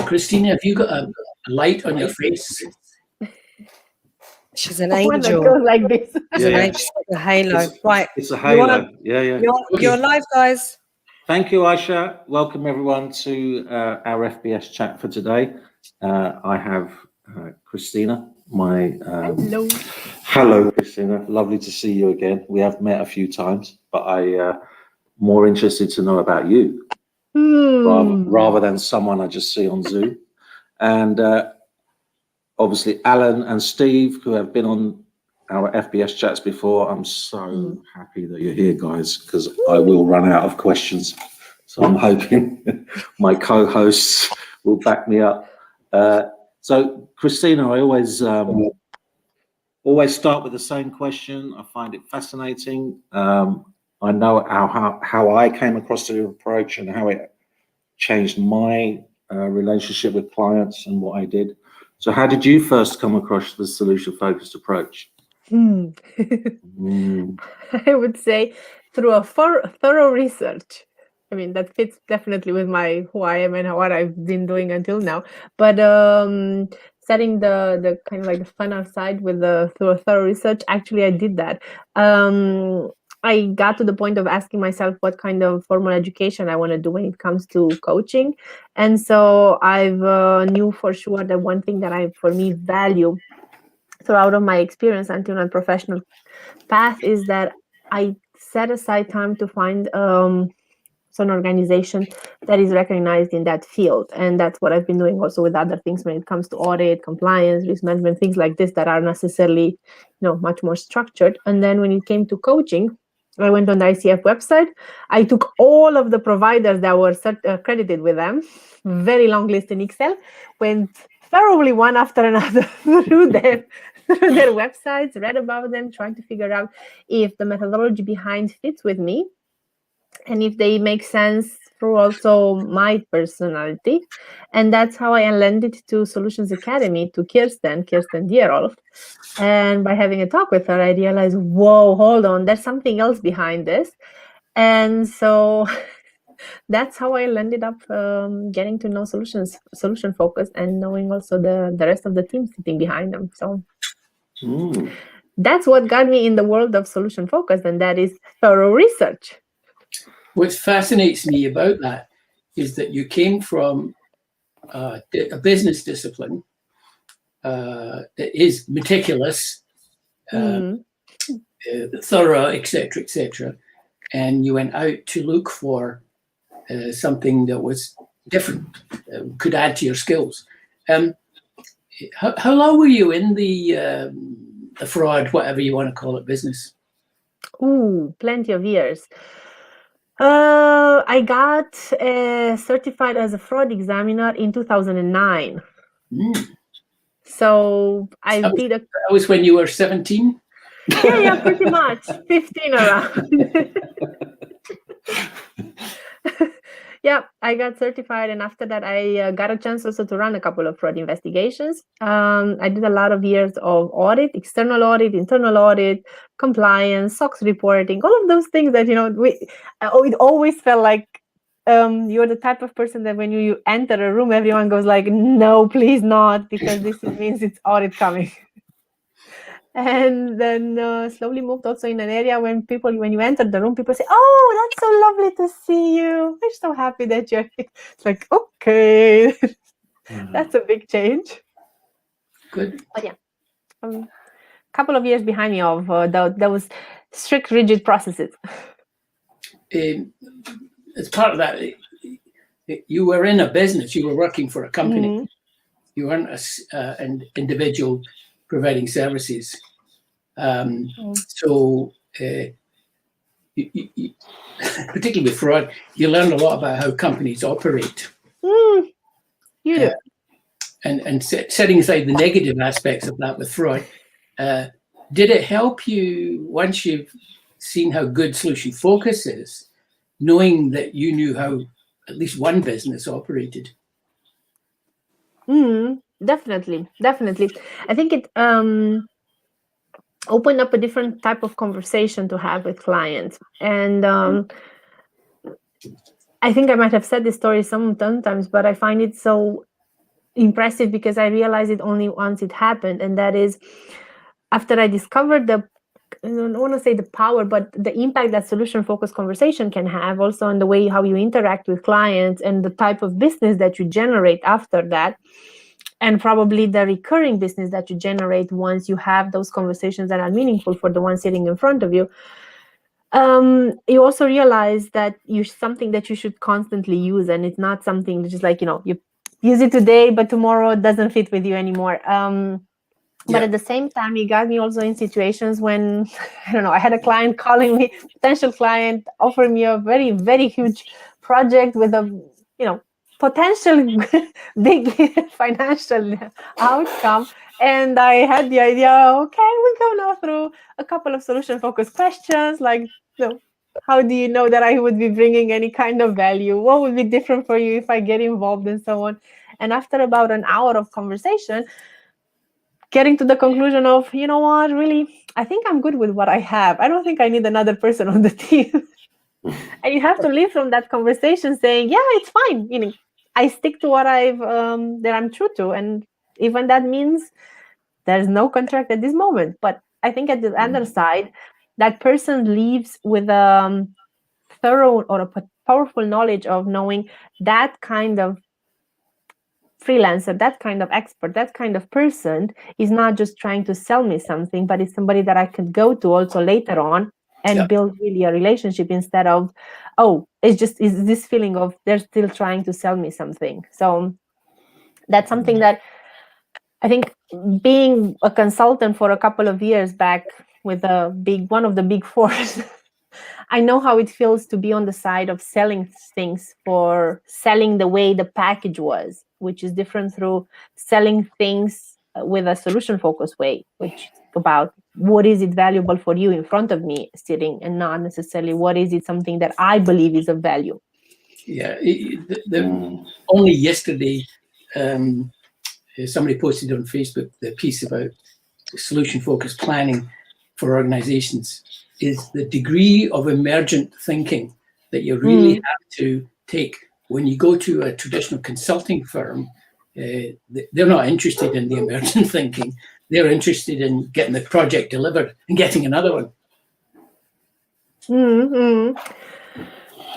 Cristina, have you got a light on your face? She's an One that angel. goes like this. She's an angel. A halo. Right. It's a halo. You're live, guys. Thank you, Aisha. Welcome everyone to our FBS chat for today. I have Cristina, my hello, Cristina. Lovely to see you again. We have met a few times, but I'm more interested to know about you rather than someone I just see on Zoom. And obviously, Alan and Steve, who have been on our FBS chats before. I'm so happy that you're here, guys, because I will run out of questions. So I'm hoping my co-hosts will back me up. So, Cristina, I always start with the same question. I find it fascinating. I know how I came across the approach and how it changed my relationship with clients and what I did. So how did you first come across the solution-focused approach? I would say through a thorough research. I mean, that fits definitely with who I am and what I've been doing until now. But setting the kind of like the funnel side through a thorough research, actually, I did that. I got to the point of asking myself what kind of formal education I want to do when it comes to coaching. And so I've knew for sure that one thing that I, for me, value throughout of my experience until my professional path is that I set aside time to find an organization that is recognized in that field. And that's what I've been doing also with other things when it comes to audit, compliance, risk management, things like this that are necessarily, much more structured. And then when it came to coaching, I went on the ICF website. I took all of the providers that were accredited with them, very long list in Excel, went thoroughly one after another through their websites, read about them, trying to figure out if the methodology behind fits with me and if they make sense through also my personality. And that's how I landed to Solutions Academy, to Kirsten Dierolf. And by having a talk with her, I realized, whoa, hold on, there's something else behind this. And so that's how I ended up getting to know solution focus, and knowing also the rest of the team sitting behind them. So that's what got me in the world of solution focus, and that is thorough research. What fascinates me about that is that you came from a business discipline that is meticulous, thorough, etc., and you went out to look for something that was different, could add to your skills. How long were you in the fraud, whatever you want to call it, business? Plenty of years. I got certified as a fraud examiner in 2009. So that was when you were 17? Yeah, pretty much. 15 around. Yeah, I got certified, and after that, I got a chance also to run a couple of fraud investigations. I did a lot of years of audit, external audit, internal audit, compliance, SOX reporting, all of those things that, it always felt like you're the type of person that when you enter a room, everyone goes like, no, please not, because this means it's audit coming. And then slowly moved also in an area when you enter the room, people say, oh, that's so lovely to see you. We're so happy that you're here. It's like, okay, that's a big change. Good. But yeah, a couple of years behind me of those strict, rigid processes. As part of that, you were in a business, you were working for a company. You weren't an individual providing services. So you, particularly with fraud, you learn a lot about how companies operate. You do. And setting aside the negative aspects of that with fraud, did it help you once you've seen how good solution focus is, knowing that you knew how at least one business operated? Definitely. I think it opened up a different type of conversation to have with clients. And I think I might have said this story sometimes, but I find it so impressive because I realized it only once it happened, and that is after I discovered I don't want to say the power, but the impact that solution-focused conversation can have also on the way how you interact with clients and the type of business that you generate after that, and probably the recurring business that you generate once you have those conversations that are meaningful for the one sitting in front of you. You also realize that you're something that you should constantly use, and it's not something that's just like, you use it today, but tomorrow it doesn't fit with you anymore. But at the same time, it got me also in situations when, I don't know, I had a client calling me, potential client, offering me a very, very huge project with a, potential big financial outcome. And I had the idea, okay, we go now through a couple of solution-focused questions, like, how do you know that I would be bringing any kind of value? What would be different for you if I get involved, and so on. And after about an hour of conversation, getting to the conclusion of, you know what, really, I think I'm good with what I have. I don't think I need another person on the team. And you have to leave from that conversation saying, yeah, it's fine. I stick to what that I'm true to. And even that means there's no contract at this moment. But I think at the other side, that person leaves with a thorough or a powerful knowledge of knowing that kind of freelancer, that kind of expert, that kind of person is not just trying to sell me something, but it's somebody that I could go to also later on and build really a relationship, instead of, it's this feeling of they're still trying to sell me something. So that's something that I think, being a consultant for a couple of years back with one of the big fours, I know how it feels to be on the side of selling things, for selling the way the package was, which is different through selling things with a solution-focused way, which is about what is it valuable for you in front of me sitting, and not necessarily what is it something that I believe is of value. Yeah, only yesterday, somebody posted on Facebook the piece about solution-focused planning for organizations is the degree of emergent thinking that you really have to take. When you go to a traditional consulting firm, they're not interested in the emergent thinking. They're interested in getting the project delivered and getting another one.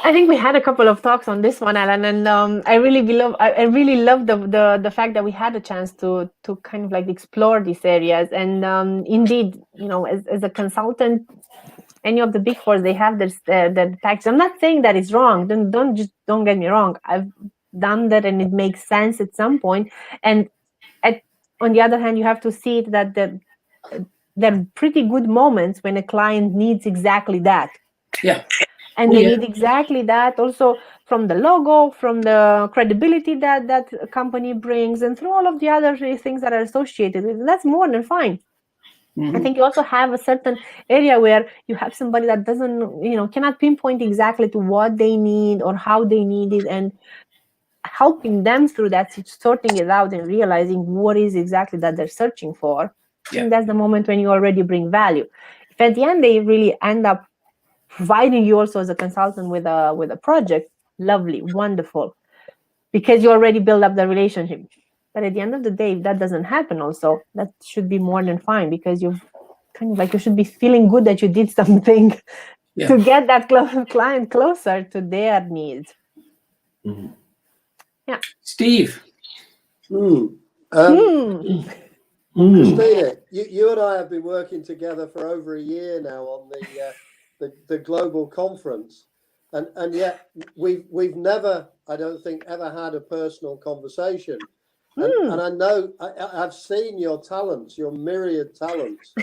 I think we had a couple of talks on this one, Alan, and I really love the fact that we had a chance to kind of like explore these areas. And indeed, as a consultant, any of the big fours, they have this the package. I'm not saying that it's wrong. Don't get me wrong. I've done that, and it makes sense at some point. And on the other hand, you have to see it that there are pretty good moments when a client needs exactly that. Yeah. And they need exactly that also, from the logo, from the credibility that company brings, and through all of the other things that are associated with it. That's more than fine. I think you also have a certain area where you have somebody that doesn't, cannot pinpoint exactly to what they need or how they need it, and helping them through that, sorting it out and realizing what is exactly that they're searching for. I think that's the moment when you already bring value. If at the end they really end up providing you also as a consultant with a project, lovely, wonderful, because you already build up the relationship. But at the end of the day, if that doesn't happen also, that should be more than fine, because you've kind of like, you should be feeling good that you did something to get that client closer to their needs. Yeah. Steve. Cristina, you and I have been working together for over a year now on the global conference, and yet we've never, I don't think, ever had a personal conversation. And I know I've seen your talents, your myriad talents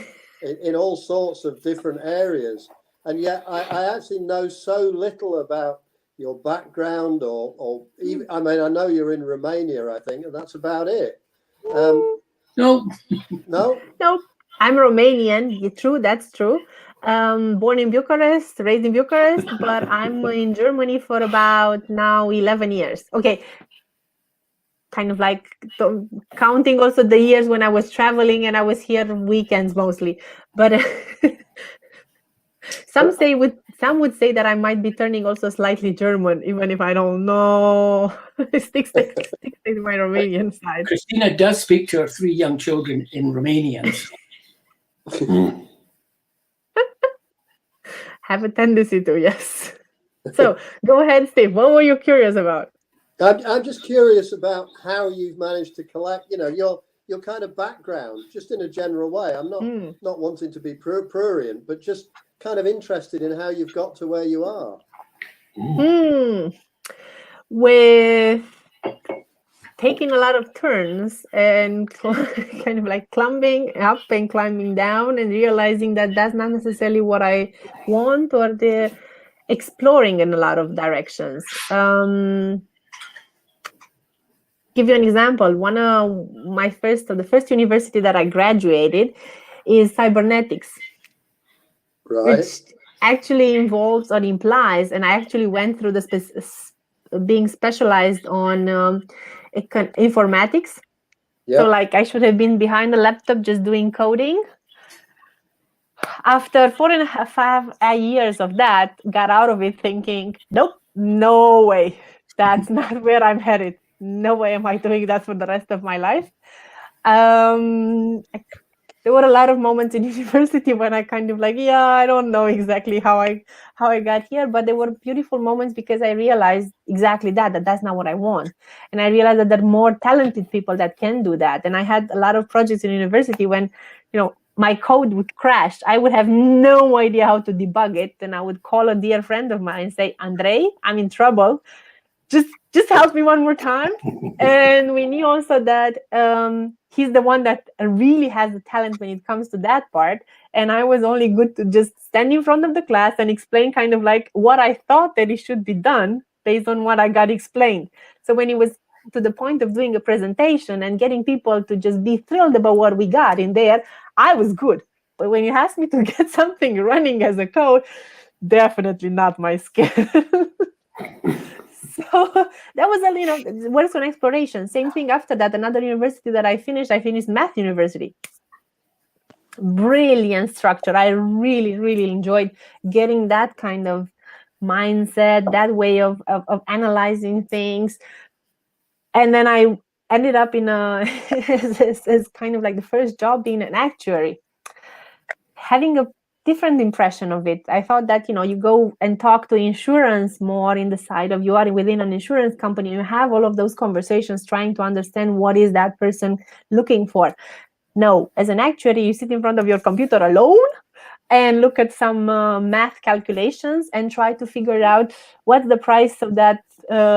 in all sorts of different areas, and yet I actually know so little about your background, or even, I mean, I know you're in Romania, I think, and that's about it. No. I'm Romanian. True, that's true. Born in Bucharest, raised in Bucharest, but I'm in Germany for about now 11 years. Okay. Kind of like counting also the years when I was traveling and I was here weekends mostly. But some say with some would say that I might be turning also slightly German, even if I don't know. Stick to my Romanian side. Cristina does speak to her 3 young children in Romanian. Have a tendency to, yes. So go ahead, Steve. What were you curious about? I'm just curious about how you've managed to collect, your kind of background, just in a general way. I'm not wanting to be prurient, but just kind of interested in how you've got to where you are. With taking a lot of turns and kind of like climbing up and climbing down and realizing that that's not necessarily what I want, or the exploring in a lot of directions. Give you an example. One of the first university that I graduated is cybernetics, Right. which actually involves or implies, and I actually went through being specialized on informatics. Yep. So like I should have been behind the laptop just doing coding. After 4.5 years of that, got out of it thinking, nope, no way. That's not where I'm headed. No way am I doing that for the rest of my life. There were a lot of moments in university when I kind of like, I don't know exactly how I got here, but there were beautiful moments because I realized exactly that's not what I want. And I realized that there are more talented people that can do that. And I had a lot of projects in university when, my code would crash. I would have no idea how to debug it. And I would call a dear friend of mine and say, Andre, I'm in trouble. Just help me one more time. And we knew also that he's the one that really has the talent when it comes to that part. And I was only good to just stand in front of the class and explain kind of like what I thought that it should be done based on what I got explained. So when it was to the point of doing a presentation and getting people to just be thrilled about what we got in there, I was good. But when you asked me to get something running as a code, definitely not my skill. So that was works on exploration. Same thing after that. Another university that I finished Math University. Brilliant structure. I really, really enjoyed getting that kind of mindset, that way of analyzing things. And then I ended up in as kind of like the first job being an actuary, having a different impression of it. I thought that, you go and talk to insurance more in the side of you are within an insurance company, you have all of those conversations trying to understand what is that person looking for. No, as an actuary, you sit in front of your computer alone and look at some math calculations and try to figure out what's the price so that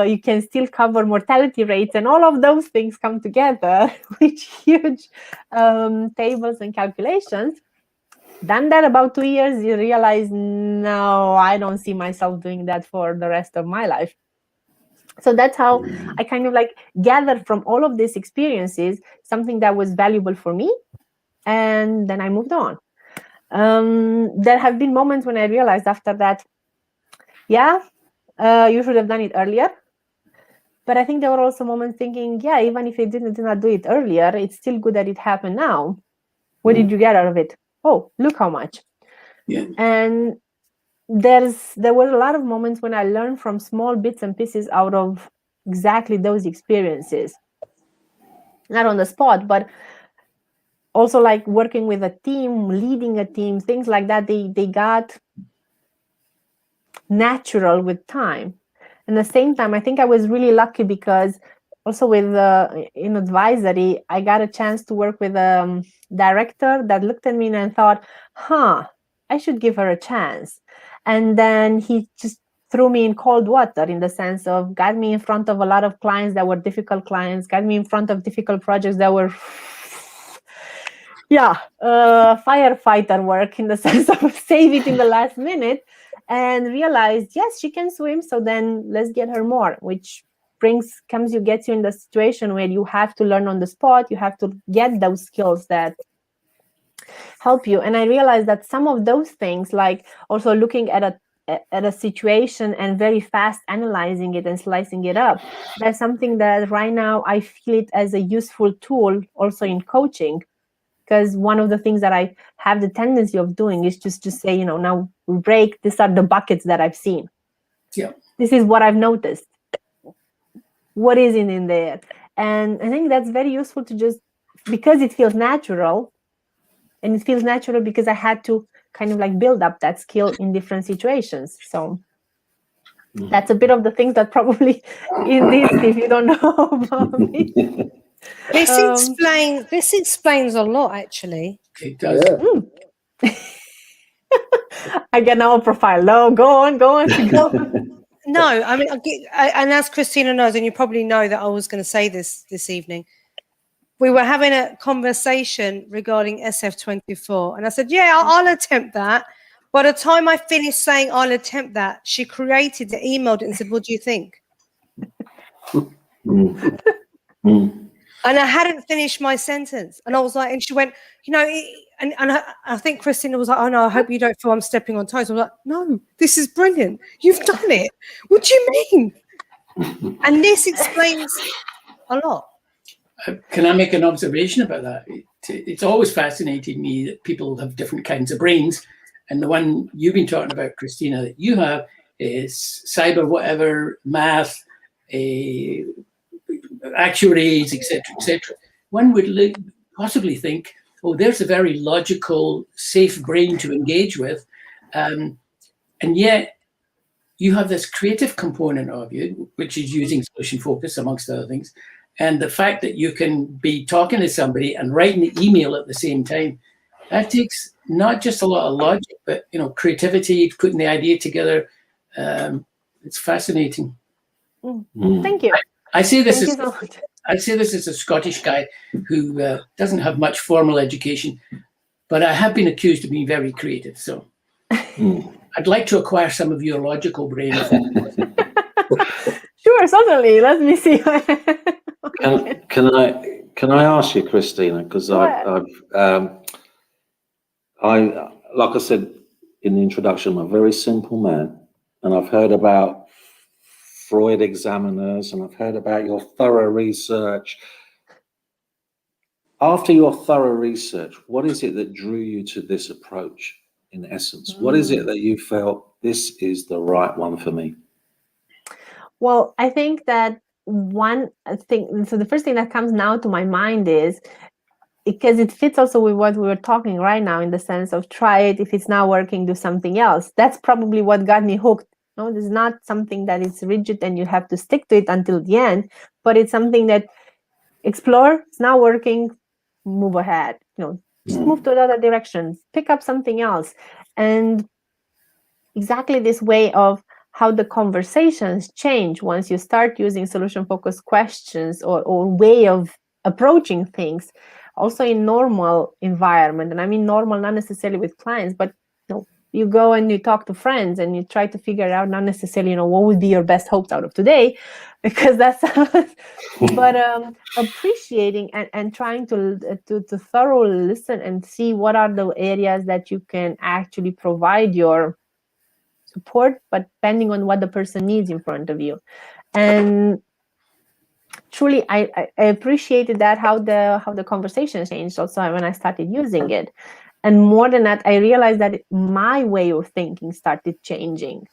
you can still cover mortality rates, and all of those things come together with huge tables and calculations. Done that about 2 years, you realize, no, I don't see myself doing that for the rest of my life. So that's how I kind of like gathered from all of these experiences something that was valuable for me, and then I moved on. There have been moments when I realized after that, you should have done it earlier. But I think there were also moments thinking, even if it did not do it earlier, it's still good that it happened now. What did you get out of it? Oh, look how much. Yeah. And there were a lot of moments when I learned from small bits and pieces out of exactly those experiences. Not on the spot, but also like working with a team, leading a team, things like that. They got natural with time. And at the same time, I think I was really lucky because also with in advisory, I got a chance to work with a director that looked at me and thought, I should give her a chance. And then he just threw me in cold water in the sense of got me in front of a lot of clients that were difficult clients, got me in front of difficult projects that were firefighter work in the sense of save it in the last minute, and realized, yes, she can swim. So then let's get her more, which gets you in the situation where you have to learn on the spot. You have to get those skills that help you. And I realized that some of those things, like also looking at a situation and very fast analyzing it and slicing it up, that's something that right now I feel it as a useful tool also in coaching. Because one of the things that I have the tendency of doing is just to say, now rake, these are the buckets that I've seen. Yeah. This is what I've noticed. What is in there? And I think that's very useful to just, because it feels natural, and it feels natural because I had to kind of like build up that skill in different situations. So that's a bit of the things that probably in this, if you don't know about me. This explains a lot, actually. It does. Yeah. I get now a profile. No, go on. No, I mean, and as Cristina knows, and you probably know that I was going to say this evening, we were having a conversation regarding SF24, and I said, yeah, I'll attempt that. By the time I finished saying I'll attempt that, she created it, emailed it, and said, what do you think? And I hadn't finished my sentence. And I was like, and she went, you know, and I think Cristina was like, oh no, I hope you don't feel I'm stepping on toes. I was like, no, this is brilliant. You've done it. What do you mean? And this explains a lot. Can I make an observation about that? It's always fascinated me that people have different kinds of brains. And the one you've been talking about, Cristina, that you have is cyber, whatever, math, actuaries, etc. One would possibly think, oh, there's a very logical, safe brain to engage with. And yet you have this creative component of you, which is using solution focus, amongst other things. And the fact that you can be talking to somebody and writing the email at the same time, that takes not just a lot of logic, but creativity, putting the idea together. It's fascinating. Thank you. I say this Thank as a Scottish guy who doesn't have much formal education, but I have been accused of being very creative. So I'd like to acquire some of your logical brain. Sure, certainly. Let me see. Can I ask you, Cristina? Because I like I said in the introduction, I'm a very simple man, and I've heard about Freud examiners, and I've heard about your thorough research. After your thorough research, what is it that drew you to this approach, in essence? What is it that you felt this is the right one for me? Well, I think that so the first thing that comes now to my mind is, because it fits also with what we were talking right now, in the sense of try it, if it's not working, do something else. That's probably what got me hooked. No, this is not something that is rigid and you have to stick to it until the end, but it's something that explore, it's not working, move ahead, just move to another direction, pick up something else. And exactly this way of how the conversations change once you start using solution-focused questions or way of approaching things, also in normal environment. And I mean normal, not necessarily with clients, but you go and you talk to friends and you try to figure out, not necessarily, what would be your best hopes out of today, because that's, but appreciating and trying to thoroughly listen and see what are the areas that you can actually provide your support, but depending on what the person needs in front of you. And truly, I appreciated that, how the conversation changed also when I started using it. And more than that, I realized that my way of thinking started changing.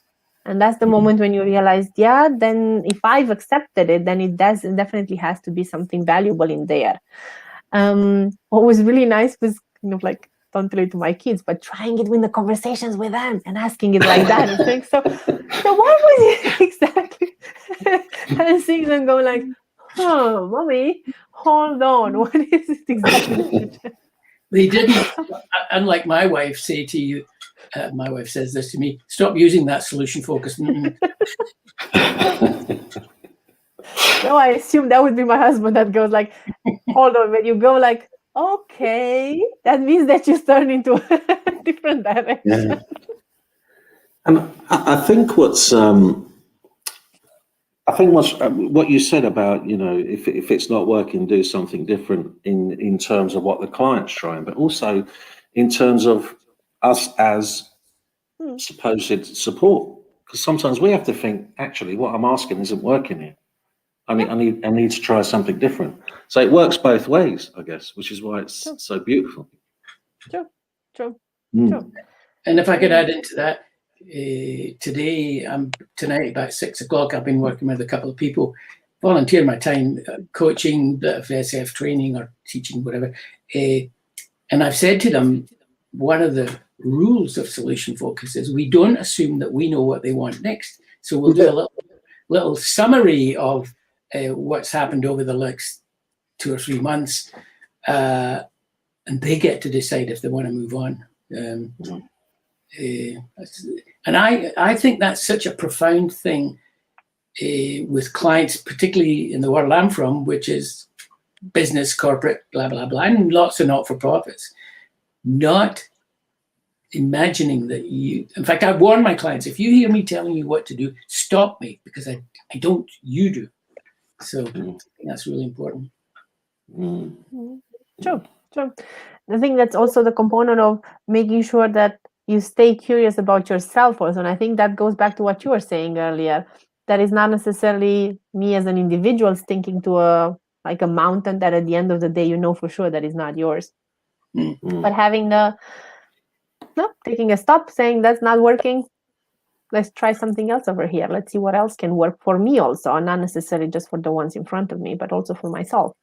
And that's the moment when you realize, then if I've accepted it, then it definitely has to be something valuable in there. What was really nice was kind of like, don't tell it to my kids, but trying it in the conversations with them and asking it like that. And saying, so what was it exactly? And seeing them go like, oh, mommy, hold on. What is it exactly? They didn't, unlike my wife, say to you, my wife says this to me, stop using that solution focus. No, I assume that would be my husband that goes like, hold on, when you go like, okay, that means that you turn into a different direction. Yeah. And I think what you said about, if it's not working, do something different in terms of what the client's trying, but also in terms of us as supposed support. Because sometimes we have to think, actually, what I'm asking isn't working here. I need to try something different. So it works both ways, I guess, which is why it's so beautiful. True. And if I could add into that, today, tonight about 6 o'clock, I've been working with a couple of people, volunteer my time, coaching, bit of SF training or teaching, whatever. And I've said to them, one of the rules of solution focus is we don't assume that we know what they want next. So we'll do a little summary of what's happened over the next 2 or 3 months, and they get to decide if they want to move on. And I think that's such a profound thing with clients, particularly in the world I'm from, which is business, corporate, blah, blah, blah, and lots of not-for-profits. Not imagining that in fact, I warn my clients, if you hear me telling you what to do, stop me, because I don't, you do. So I think that's really important. True. I think that's also the component of making sure that you stay curious about yourself also. And I think that goes back to what you were saying earlier. That is not necessarily me as an individual sticking to a mountain that at the end of the day, you know for sure that is not yours. But having taking a stop, saying that's not working, let's try something else over here. Let's see what else can work for me also, and not necessarily just for the ones in front of me, but also for myself.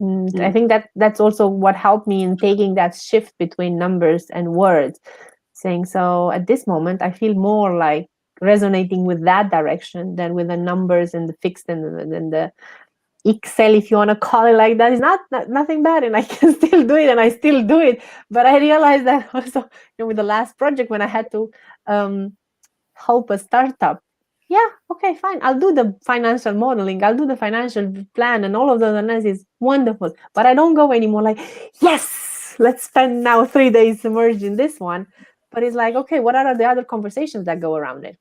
I think that's also what helped me in taking that shift between numbers and words, saying, so at this moment, I feel more like resonating with that direction than with the numbers and the fixed and the Excel, if you want to call it like that. Is nothing bad, and I can still do it, and I still do it. But I realized that also, with the last project, when I had to help a startup, okay, fine, I'll do the financial modeling, I'll do the financial plan, and all of those analysis, wonderful. But I don't go anymore like, yes, let's spend now 3 days submerged in this one. But it's like, okay, what are the other conversations that go around it?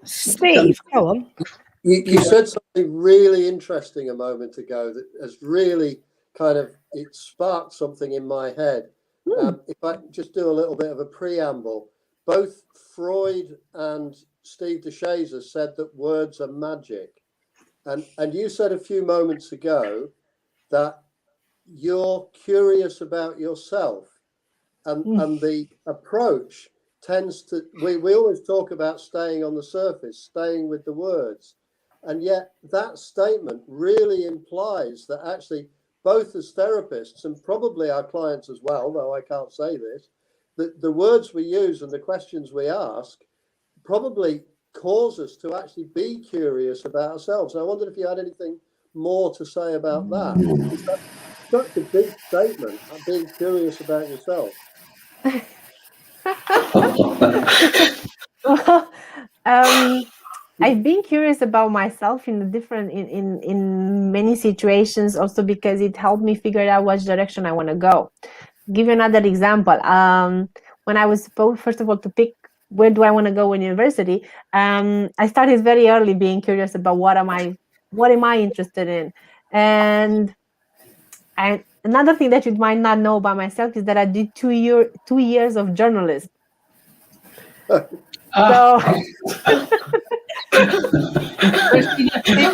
Steve, go on. You said something really interesting a moment ago that has really it sparked something in my head. If I just do a little bit of a preamble, both Freud and Steve DeShazer said that words are magic. And you said a few moments ago that you're curious about yourself, and the approach tends to, we always talk about staying on the surface, staying with the words. And yet that statement really implies that actually both as therapists and probably our clients as well, though I can't say this, that the words we use and the questions we ask probably cause us to actually be curious about ourselves. And I wondered if you had anything more to say about that. That's such a big statement, being curious about yourself. I've been curious about myself in many situations, also because it helped me figure out which direction I want to go. Give you another example. When I was supposed, first of all, to pick where do I want to go in university, I started very early being curious about what am I interested in. And another thing that you might not know about myself is that I did 2 years of journalism. So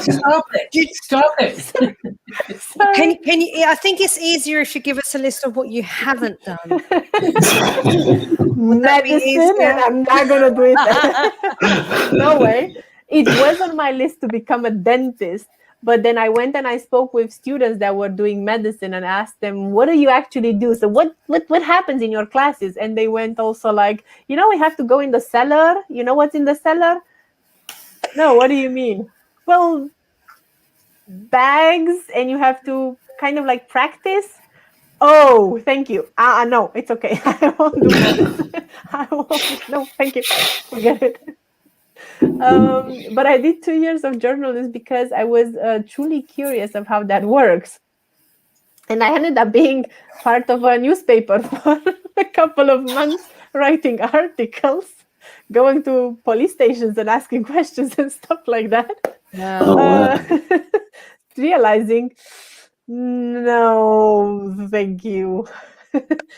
Stop it. Can you? I think it's easier if you give us a list of what you haven't done. Medicine, and I'm not gonna do it. No way. It was on my list to become a dentist, but then I went and I spoke with students that were doing medicine and asked them, what do you actually do? So what happens in your classes? And they went also like, we have to go in the cellar. You know what's in the cellar? No, what do you mean? Well, bags, and you have to kind of like practice. Oh, thank you. No, it's okay. I won't do that. No, thank you. Forget it. But I did 2 years of journalism because I was truly curious of how that works. And I ended up being part of a newspaper for a couple of months, writing articles, going to police stations and asking questions and stuff like that. Realizing, no, thank you.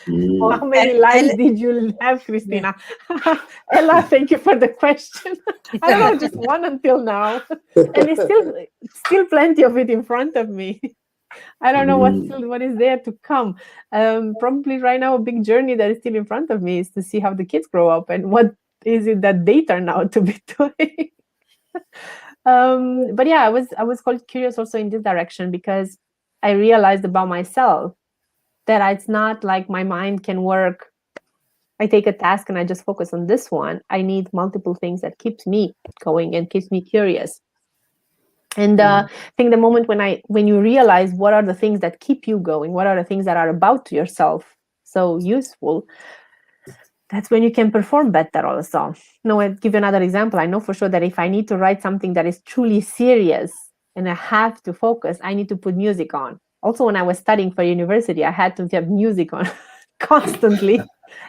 How many lives did you have, Cristina? Ella, thank you for the question. I don't know, just one until now. And it's still plenty of it in front of me. I don't know what is there to come. Probably right now, a big journey that is still in front of me is to see how the kids grow up and what is it that they turn out to be doing. But yeah, I was quite curious also in this direction, because I realized about myself that it's not like my mind can work. I take a task and I just focus on this one. I need multiple things that keeps me going and keeps me curious. And I think the moment when you realize what are the things that keep you going, what are the things that are about yourself so useful, that's when you can perform better also. No, I'll give you another example. I know for sure that if I need to write something that is truly serious and I have to focus, I need to put music on. Also, when I was studying for university, I had to have music on constantly.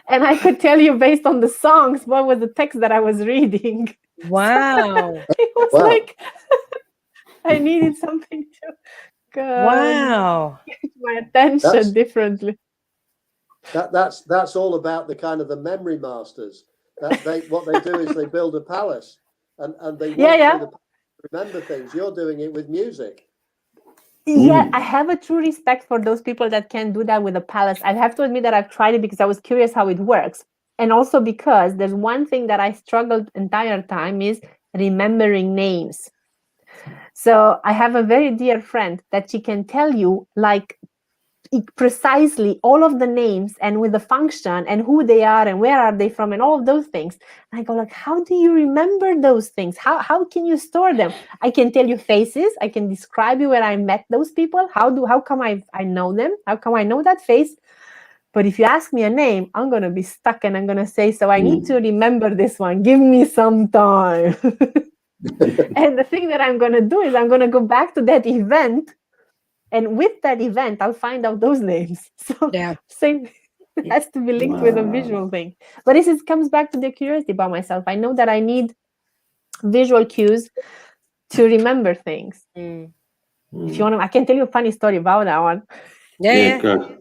And I could tell you based on the songs what was the text that I was reading. Wow. So it was like I needed something to get my attention differently. That's all about the kind of the memory masters. What they do is they build a palace and they remember things. You're doing it with music. Yeah, I have a true respect for those people that can do that with a palace. I have to admit that I've tried it because I was curious how it works. And also because there's one thing that I struggled entire time is remembering names. So I have a very dear friend that she can tell you like precisely all of the names and with the function and who they are and where are they from and all of those things. And I go like, how do you remember those things? How can you store them? I can tell you faces. I can describe you where I met those people. How come I know them? How come I know that face? But if you ask me a name, I'm going to be stuck and I'm going to say, so I need to remember this one. Give me some time. And the thing that I'm going to do is I'm going to go back to that event. And with that event, I'll find out those names. So same has to be linked with a visual thing. But this comes back to the curiosity about myself. I know that I need visual cues to remember things. If you want to, I can tell you a funny story about that one. Good.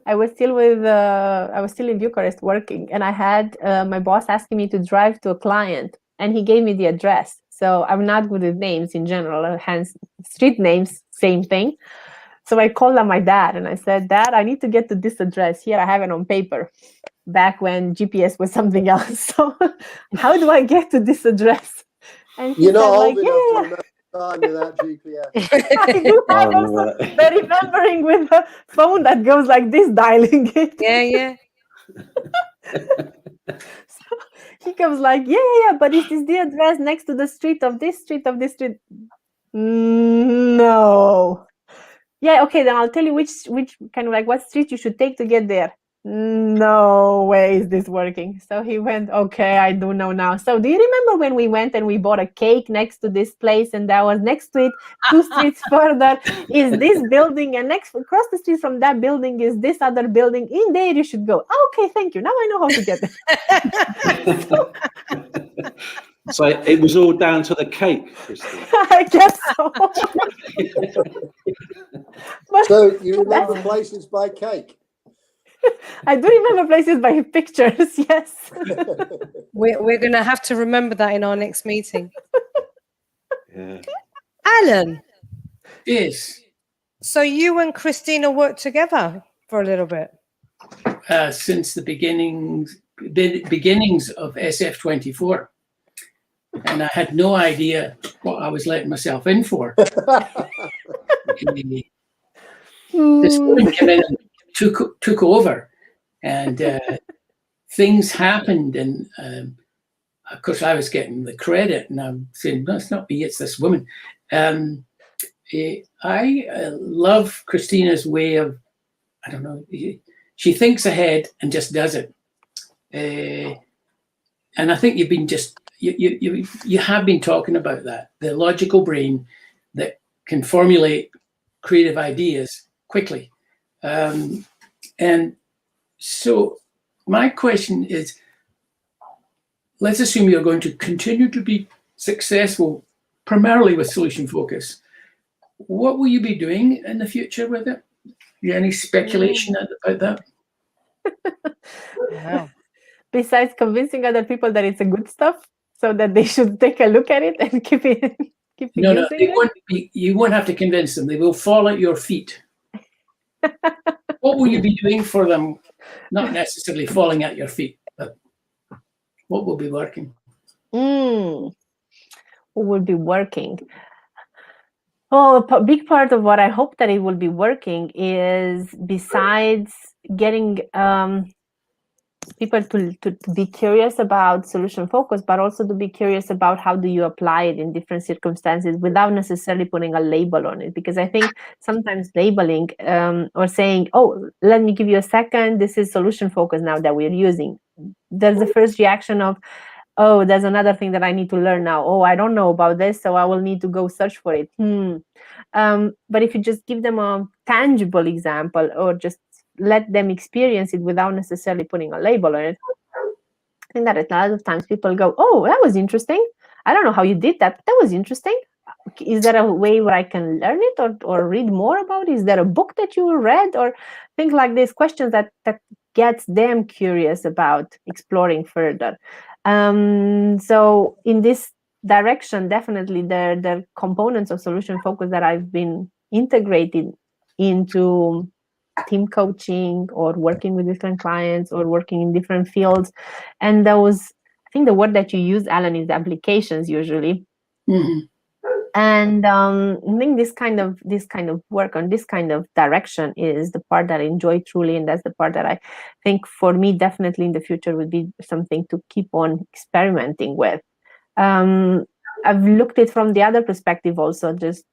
I was still in Bucharest working, and I had my boss asking me to drive to a client, and he gave me the address. So I'm not good with names in general, hence street names, same thing. So I called on my dad and I said, Dad, I need to get to this address. Here, I have it on paper, back when GPS was something else. So how do I get to this address? And he You're not said, old like, enough to remember time without GPS. I do. I also the remembering with a phone that goes like this, dialing it. Yeah. So he comes like, yeah, but is this the address next to the street of this street of this street? No. Yeah, okay, then I'll tell you which kind of like what street you should take to get there. No way is this working. So he went, okay, I do know now. So do you remember when we went and we bought a cake next to this place and that was next to it, 2 streets further is this building and next across the street from that building is this other building. In there you should go. Okay, thank you. Now I know how to get there. So it was all down to the cake, Christine. I guess so. But So you remember places by cake? I do remember places by pictures, yes. We're going to have to remember that in our next meeting. Yeah. Alan. Yes. So you and Cristina worked together for a little bit. Since the beginnings of SF24. And I had no idea what I was letting myself in for. This woman came in and took over, and things happened, and of course I was getting the credit, and I'm saying, no, it's not me, it's this woman. I love Christina's way of, I don't know, she thinks ahead and just does it. And I think you've been you have been talking about that, the logical brain that can formulate creative ideas quickly. And so my question is, let's assume you're going to continue to be successful primarily with solution focus. What will you be doing in the future with it? Any speculation about that? Wow. Besides convincing other people that it's a good stuff, so that they should take a look at it and keep keep No, using they it? won't you won't have to convince them. They will fall at your feet. What will you be doing for them? Not necessarily falling at your feet, but what will be working? Who will be working? Oh, a big part of what I hope that it will be working is, besides getting people to be curious about solution focus, but also to be curious about how do you apply it in different circumstances without necessarily putting a label on it. Because I think sometimes labeling or saying, oh, let me give you a second, this is solution focus now that we're using. There's the first reaction of, oh, there's another thing that I need to learn now. Oh, I don't know about this, so I will need to go search for it. But if you just give them a tangible example, or just let them experience it without necessarily putting a label on it, I think that a lot of times people go, oh, that was interesting. I don't know how you did that, but that was interesting. Is there a way where I can learn it or read more about it? Is there a book that you read? Or things like these questions that gets them curious about exploring further. So in this direction, definitely there are components of solution focus that I've been integrating into team coaching or working with different clients or working in different fields. And those, I think the word that you use, Alan, is applications usually. Mm-hmm. And I think this kind of work on this kind of direction is the part that I enjoy truly, and that's the part that I think for me definitely in the future would be something to keep on experimenting with. I've looked at it from the other perspective also, just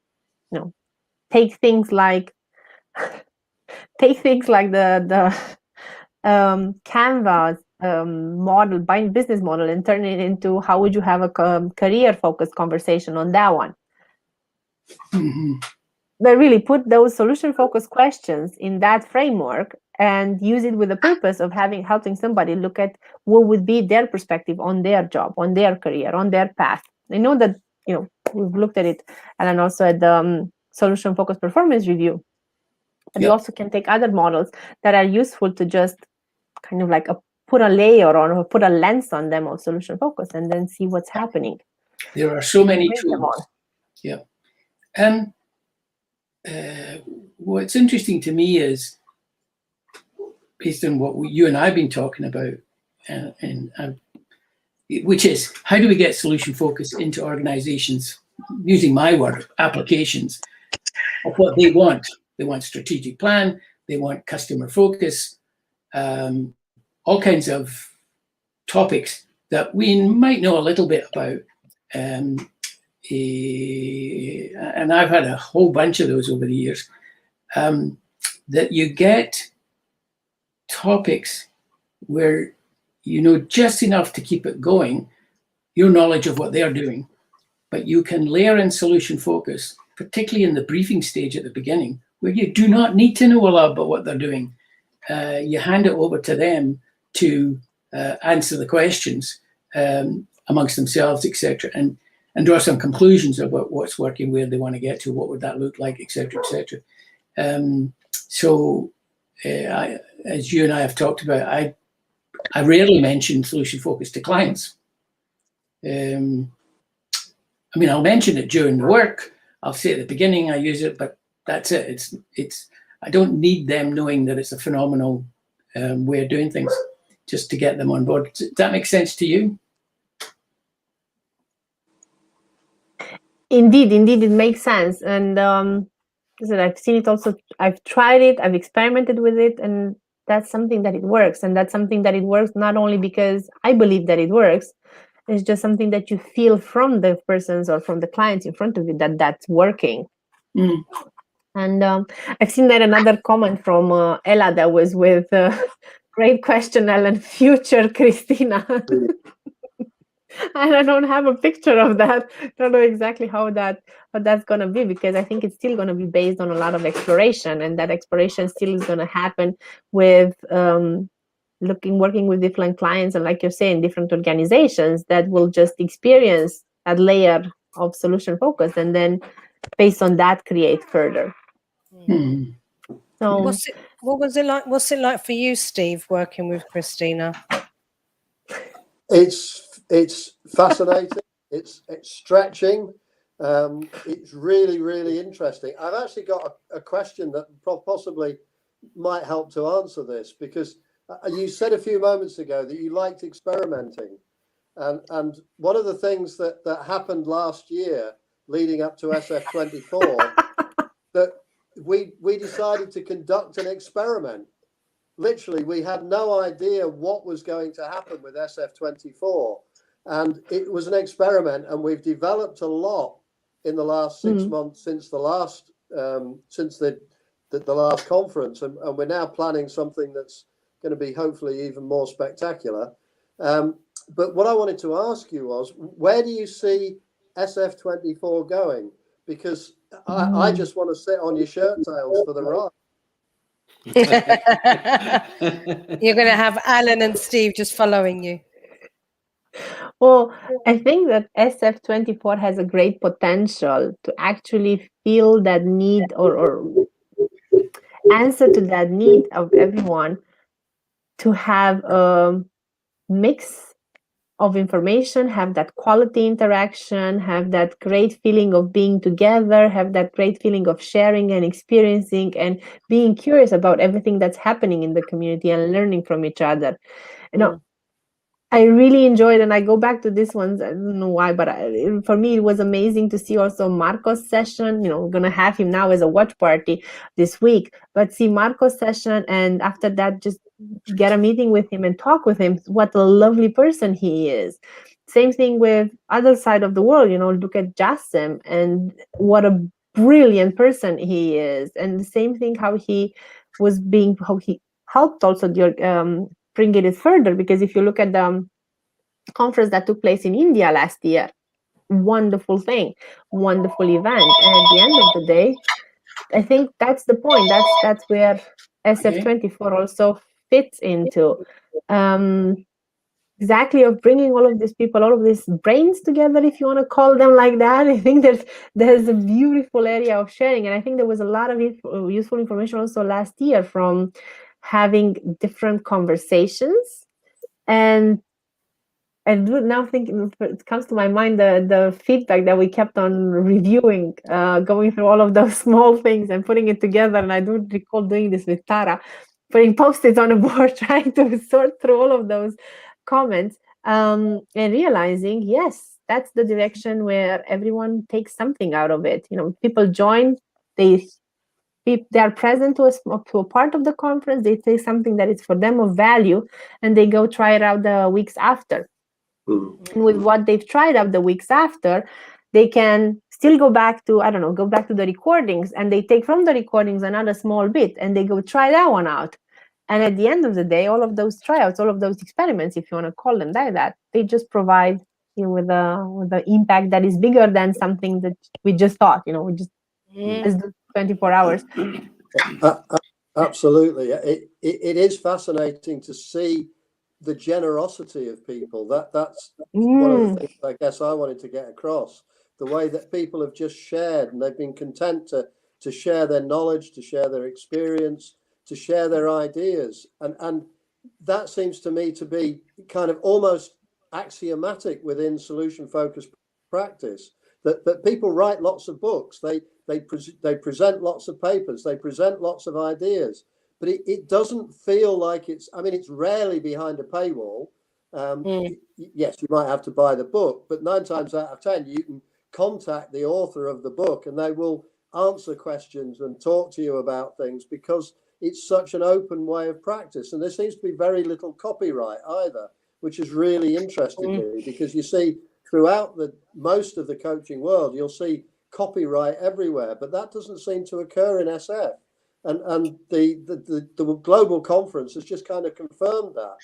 take things like the Canva model, business model, and turn it into how would you have a career focused conversation on that one. Mm-hmm. But really put those solution focused questions in that framework and use it with the purpose of helping somebody look at what would be their perspective on their job, on their career, on their path. I know that we've looked at it, and then also at the solution focused performance review. But you also can take other models that are useful to just kind of like put a layer on or put a lens on them of solution focus and then see what's happening. There are so many tools. Yeah. What's interesting to me is, based on what you and I have been talking about, which is how do we get solution focus into organizations, using my word, applications of what they want. They want strategic plan, they want customer focus, all kinds of topics that we might know a little bit about. And I've had a whole bunch of those over the years, that you get topics where you know just enough to keep it going, your knowledge of what they're doing, but you can layer in solution focus, particularly in the briefing stage at the beginning, where you do not need to know a lot about what they're doing. You hand it over to them to answer the questions amongst themselves, etc., and draw some conclusions about what's working, where they want to get to, what would that look like, etc., etc. As you and I have talked about, I rarely mention solution focus to clients. I'll mention it during the work. I'll say at the beginning I use it, but that's it. It's. I don't need them knowing that it's a phenomenal way of doing things, just to get them on board. Does that make sense to you? Indeed, it makes sense. And I've seen it also. I've tried it. I've experimented with it, and that's something that it works. And that's something that it works not only because I believe that it works. It's just something that you feel from the persons or from the clients in front of you that's working. Mm. And I've seen that another comment from Ella that was with great question, Ellen, future Cristina. And I don't have a picture of that. Don't know exactly how that's going to be, because I think it's still going to be based on a lot of exploration, and that exploration still is going to happen with working with different clients, and like you're saying, different organizations that will just experience that layer of solution focus, and then based on that create further. Mm. So what was it like? What's it like for you, Steve, working with Cristina? It's fascinating. It's stretching. It's really, really interesting. I've actually got a question that possibly might help to answer this, because you said a few moments ago that you liked experimenting. And one of the things that happened last year leading up to SF24, that we decided to conduct an experiment. Literally, we had no idea what was going to happen with SF24. And it was an experiment, and we've developed a lot in the last 6 months since the last the last conference, and we're now planning something that's going to be hopefully even more spectacular. But what I wanted to ask you was, where do you see SF24 going? Because I just want to sit on your shirt tails for the ride. You're going to have Alan and Steve just following you. Well, I think that SF24 has a great potential to actually fill that need or answer to that need of everyone to have a mix of information, have that quality interaction, have that great feeling of being together, have that great feeling of sharing and experiencing and being curious about everything that's happening in the community and learning from each other. You know, I really enjoyed, and I go back to this one. I don't know why, but for me, it was amazing to see also Marco's session. You know, we're going to have him now as a watch party this week, but see Marco's session, and after that, just get a meeting with him and talk with him. What a lovely person he is. Same thing with other side of the world. You know, look at Jassim and what a brilliant person he is. And the same thing, how he helped also bring it further, because if you look at the conference that took place in India last year, wonderful thing, wonderful event. And at the end of the day, I think that's the point. That's where SF24 also fits into. Exactly, of bringing all of these people, all of these brains together, if you want to call them like that. I think there's a beautiful area of sharing, and I think there was a lot of useful information also last year from having different conversations. And I do now think it comes to my mind the feedback that we kept on reviewing, going through all of those small things and putting it together. And I do recall doing this with Tara, putting post-its on a board, trying to sort through all of those comments, and realizing, yes, that's the direction where everyone takes something out of it. You know, people join, they are present to a part of the conference, they say something that is for them of value, and they go try it out the weeks after. And with what they've tried out the weeks after, they can still go back to the recordings, and they take from the recordings another small bit, and they go try that one out. And at the end of the day, all of those tryouts, all of those experiments, if you want to call them like that, they just provide you with the impact that is bigger than something that we just thought. You know, we just let's do 24 hours. Absolutely, it is fascinating to see the generosity of people. That's one of the things I guess I wanted to get across. The way that people have just shared, and they've been content to share their knowledge, to share their experience, to share their ideas, and that seems to me to be kind of almost axiomatic within solution-focused practice. That people write lots of books, they present lots of papers, they present lots of ideas, but it doesn't feel like it's rarely behind a paywall. Yes, you might have to buy the book, but 9 times out of 10, you can contact the author of the book and they will answer questions and talk to you about things, because it's such an open way of practice. And there seems to be very little copyright either, which is really interesting to me, because you see throughout most of the coaching world, you'll see copyright everywhere, but that doesn't seem to occur in SF. And the global conference has just kind of confirmed that.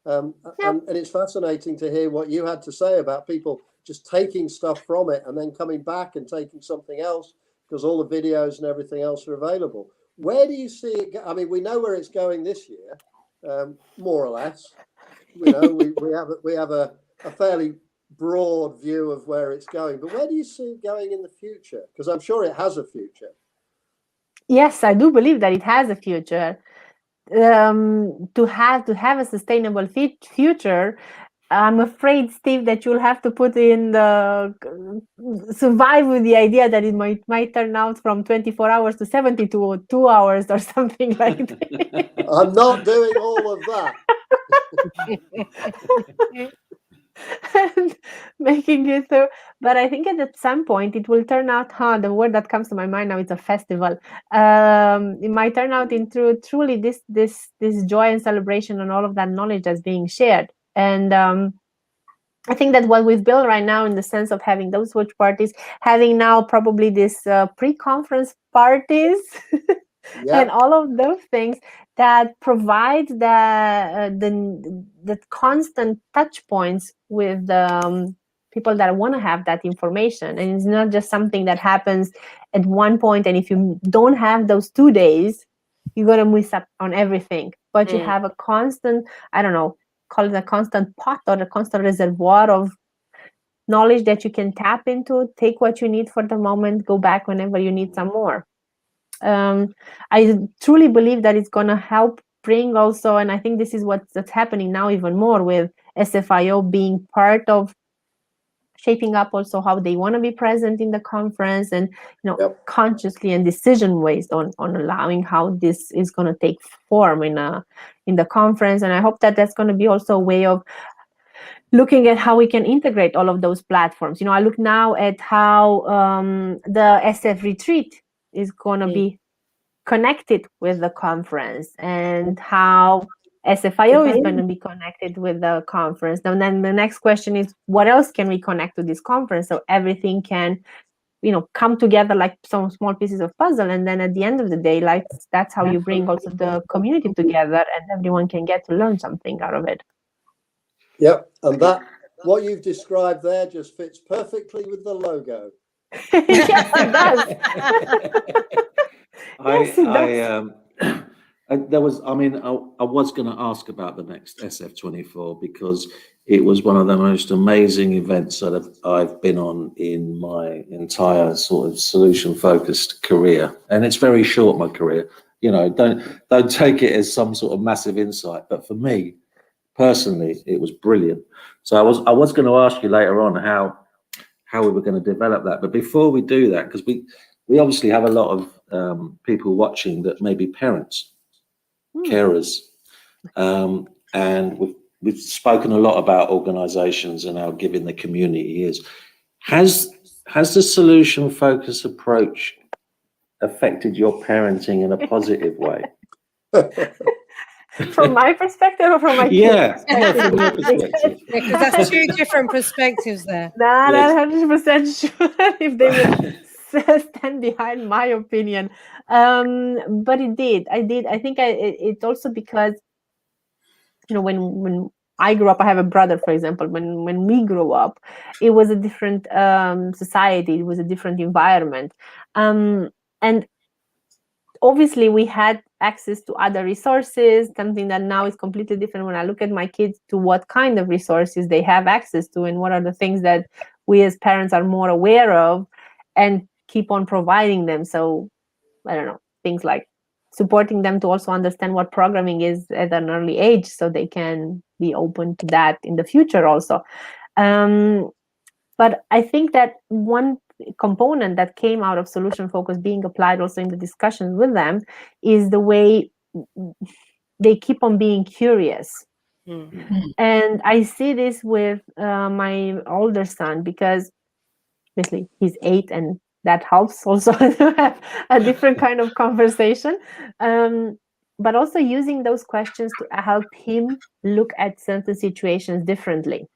And it's fascinating to hear what you had to say about people just taking stuff from it and then coming back and taking something else, because all the videos and everything else are available. Where do you see it go? I mean, we know where it's going this year, more or less. You know, we have a fairly broad view of where it's going, but where do you see it going in the future? Because I'm sure it has a future. Yes, I do believe that it has a future. To have a sustainable future, I'm afraid, Steve, that you'll have to put in the survive with the idea that it might turn out from 24 hours to 72 or 2 hours or something like that. I'm not doing all of that. And making it through. But I think at some point it will turn out, the word that comes to my mind now is a festival. It might turn out into truly this joy and celebration and all of that knowledge that's being shared. And I think that what we've built right now, in the sense of having those watch parties, having now probably this pre-conference parties, and all of those things that provide the constant touch points with people that want to have that information. And it's not just something that happens at one point, and if you don't have those 2 days, you're going to miss up on everything. But you have a constant, I don't know, call it a constant pot or a constant reservoir of knowledge that you can tap into, take what you need for the moment, go back whenever you need some more. I truly believe that it's going to help bring also, and I think this is what's happening now even more with SFIO being part of shaping up also how they want to be present in the conference, and consciously and decision ways on allowing how this is going to take form in the conference. And I hope that that's going to be also a way of looking at how we can integrate all of those platforms. I look now at how the SF retreat is going to be connected with the conference, and how SFIO is going to be connected with the conference. Now, then the next question is, what else can we connect to this conference so everything can, come together like some small pieces of puzzle? And then at the end of the day, like, that's how you bring also the community together, and everyone can get to learn something out of it. Yep, and that what you've described there just fits perfectly with the logo. Yes, it does. I was going to ask about the next SF24, because it was one of the most amazing events that I've been on in my entire sort of solution-focused career, and it's very short, my career. Don't take it as some sort of massive insight, but for me personally, it was brilliant. So I was going to ask you later on how we were going to develop that, but before we do that, because we obviously have a lot of people watching that may be parents, carers, and we've spoken a lot about organizations and how giving the community is. Has the solution focus approach affected your parenting in a positive way? From my perspective or from my kids' from your perspective. Because that's two different perspectives there. Not 100% sure if they would stand behind my opinion. But it did. I think it's also because, when I grew up, I have a brother, for example. When we grew up, it was a different society. It was a different environment. And obviously we had access to other resources, something that now is completely different when I look at my kids, to what kind of resources they have access to, and what are the things that we as parents are more aware of and keep on providing them. So, I don't know, things like supporting them to also understand what programming is at an early age, so they can be open to that in the future also. But I think that one component that came out of solution focus being applied also in the discussions with them is the way they keep on being curious. And I see this with my older son, because obviously he's 8, and that helps also to have a different kind of conversation, but also using those questions to help him look at certain situations differently.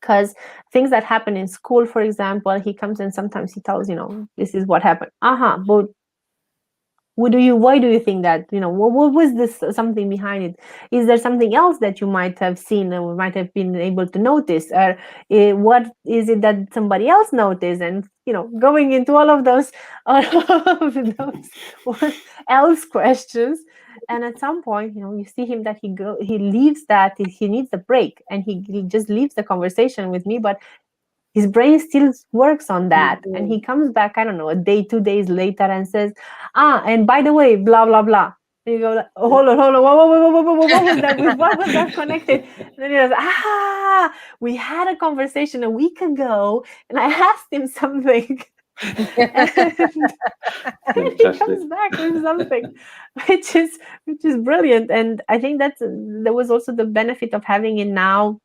Because things that happen in school, for example, he comes and sometimes he tells, this is what happened. But why do you think that? What was this, something behind it? Is there something else that you might have seen or might have been able to notice? Or what is it that somebody else noticed? And, going into all of those what else questions. And at some point, you see him that he leaves that, he needs a break, and he just leaves the conversation with me, but his brain still works on that. And he comes back, I don't know, a day, 2 days later, and says, and by the way, blah, blah, blah. And you go, like, oh, hold on, what was that? With what was that connected? And then he goes, we had a conversation a week ago, and I asked him something. and he comes back with something, which is brilliant. And I think there was also the benefit of having it now,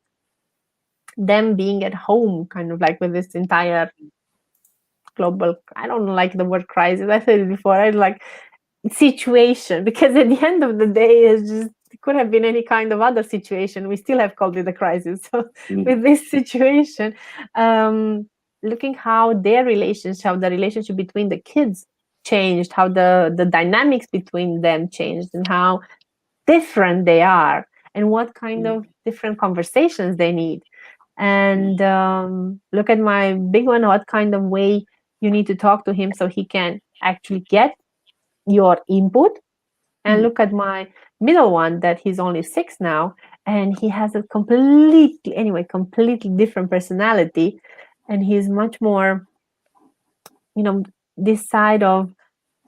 them being at home, kind of like with this entire global, I don't like the word crisis, I said it before, I like situation, because at the end of the day, it could have been any kind of other situation. We still have called it a crisis. So with this situation, looking how the relationship between the kids changed, how the dynamics between them changed, and how different they are, and what kind of different conversations they need. And look at my big one, what kind of way you need to talk to him so he can actually get your input. And look at my middle one, that he's only 6 now, and he has a completely different personality, and he's much more, this side of,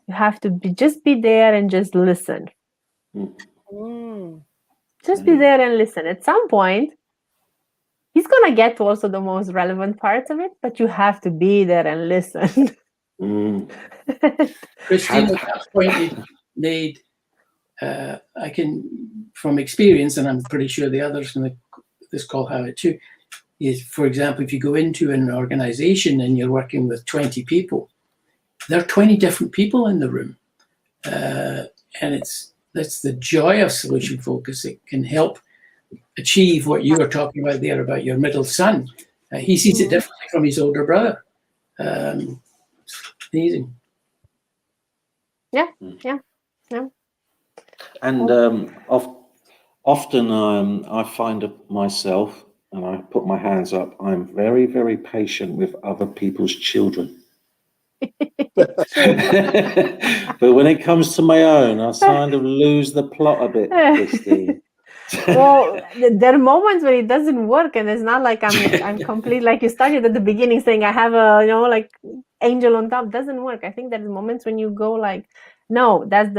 you have to just be there and just listen. Just be there and listen. At some point, he's gonna get to also the most relevant parts of it, but you have to be there and listen. Cristina, that point you made, I can, from experience, and I'm pretty sure the others in this call have it too, is, for example, if you go into an organization and you're working with 20 people, there are 20 different people in the room. And that's the joy of solution focus. It can help achieve what you were talking about there about your middle son. He sees it differently from his older brother. Amazing. Yeah. And often I find myself, and I put my hands up, I'm very, very patient with other people's children. But when it comes to my own, I kind of lose the plot a bit, Christine. Well, there are moments when it doesn't work, and it's not like I'm complete, like you started at the beginning saying I have a like angel on top. Doesn't work. I think there's moments when you go like, no, that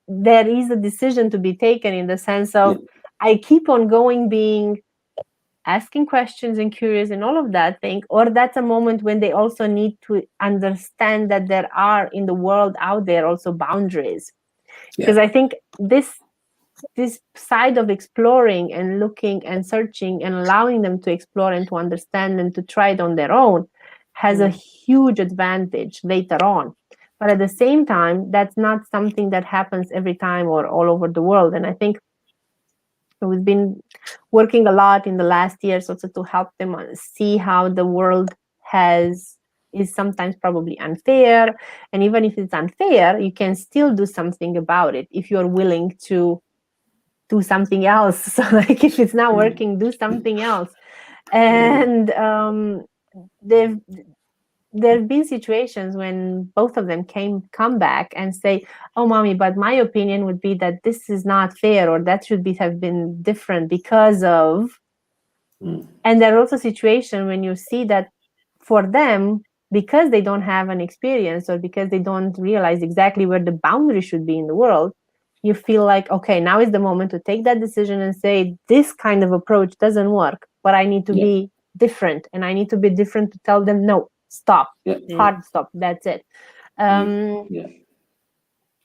there is a decision to be taken, in the sense of I keep on going, asking questions and curious and all of that thing, or that's a moment when they also need to understand that there are in the world out there also boundaries. Because I think this side of exploring and looking and searching and allowing them to explore and to understand and to try it on their own has a huge advantage later on. But at the same time, that's not something that happens every time or all over the world. And I think we've been working a lot in the last years also to help them see how the world is sometimes probably unfair. And even if it's unfair, you can still do something about it if you're willing to do something else. So like, if it's not working, do something else. And there have been situations when both of them come back and say, oh, mommy, but my opinion would be that this is not fair, or that should have been different because of. And there are also situations when you see that for them, because they don't have an experience, or because they don't realize exactly where the boundary should be in the world, you feel like, okay, now is the moment to take that decision and say, this kind of approach doesn't work, but I need to be different, and I need to be different to tell them, no, stop, hard stop, that's it. You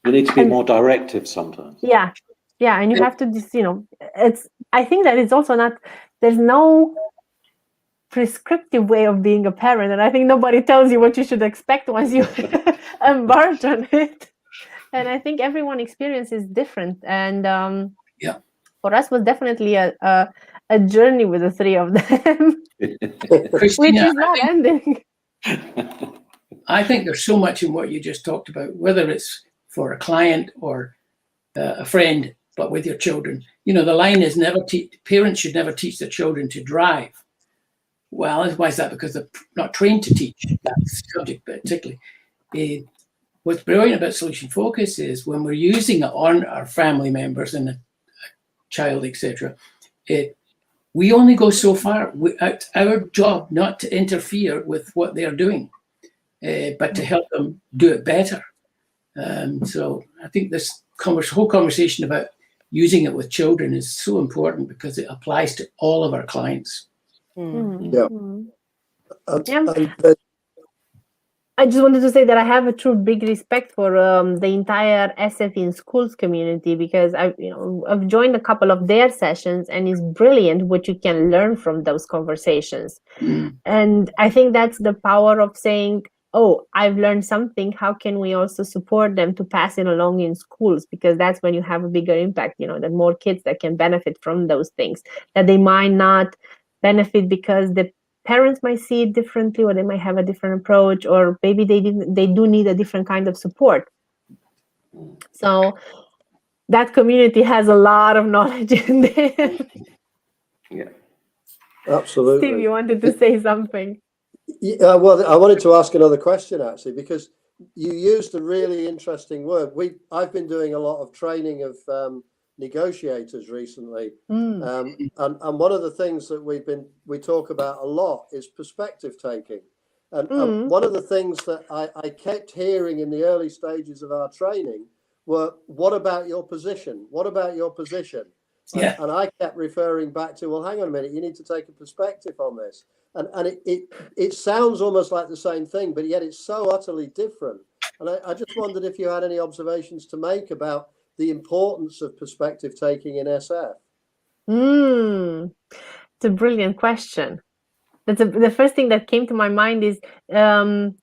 need to be more directive sometimes. Yeah, and you have to just, I think that it's also not, there's no prescriptive way of being a parent, and I think nobody tells you what you should expect once you embark on it. And I think everyone's experience is different, and for us was definitely a journey with the three of them, Cristina, which is not ending. I think there's so much in what you just talked about, whether it's for a client or a friend, but with your children. The line is parents should never teach their children to drive. Well, why is that? Because they're not trained to teach that subject particularly. What's brilliant about solution focus is when we're using it on our family members and a child, etc., we only go so far. It's our job not to interfere with what they're doing, but to help them do it better. So I think this whole conversation about using it with children is so important because it applies to all of our clients. Yeah. I just wanted to say that I have a true big respect for the entire SF in schools community, because I've joined a couple of their sessions, and it's brilliant what you can learn from those conversations. And I think that's the power of saying, oh, I've learned something. How can we also support them to pass it along in schools? Because that's when you have a bigger impact, that more kids that can benefit from those things, that they might not benefit because the parents might see it differently, or they might have a different approach, or maybe they do need a different kind of support. So that community has a lot of knowledge in there. Yeah, Absolutely. Steve, you wanted to say something? Yeah, well, I wanted to ask another question, actually, because you used a really interesting word. I've been doing a lot of training of negotiators recently, and one of the things that we talk about a lot is perspective taking. And one of the things that I kept hearing in the early stages of our training were, what about your position? What about your position? Yeah. And I kept referring back to, well, hang on a minute, you need to take a perspective on this. And it sounds almost like the same thing, but yet it's so utterly different. And I just wondered if you had any observations to make about the importance of perspective taking in SF. It's a brilliant question. The first thing that came to my mind is, do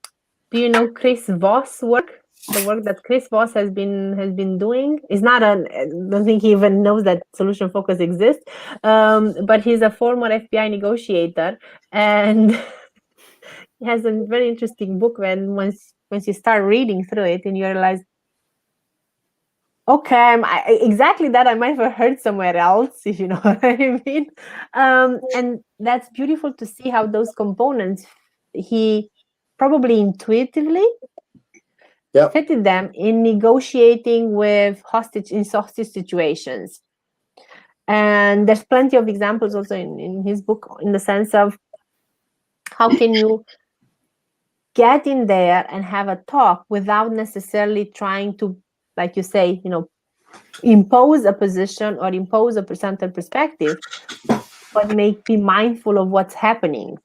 you know Chris Voss' work? The work that Chris Voss has been doing is not I don't think he even knows that solution focus exists, but he's a former FBI negotiator, and he has a very interesting book. Once you start reading through it, and you realize, okay, exactly that I might have heard somewhere else, if you know what I mean. And that's beautiful to see how those components he probably intuitively fitted them in negotiating with hostage situations. And there's plenty of examples also in his book, in the sense of how can you get in there and have a talk without necessarily trying to, like you say, impose a position or impose a certain perspective, but be mindful of what's happening.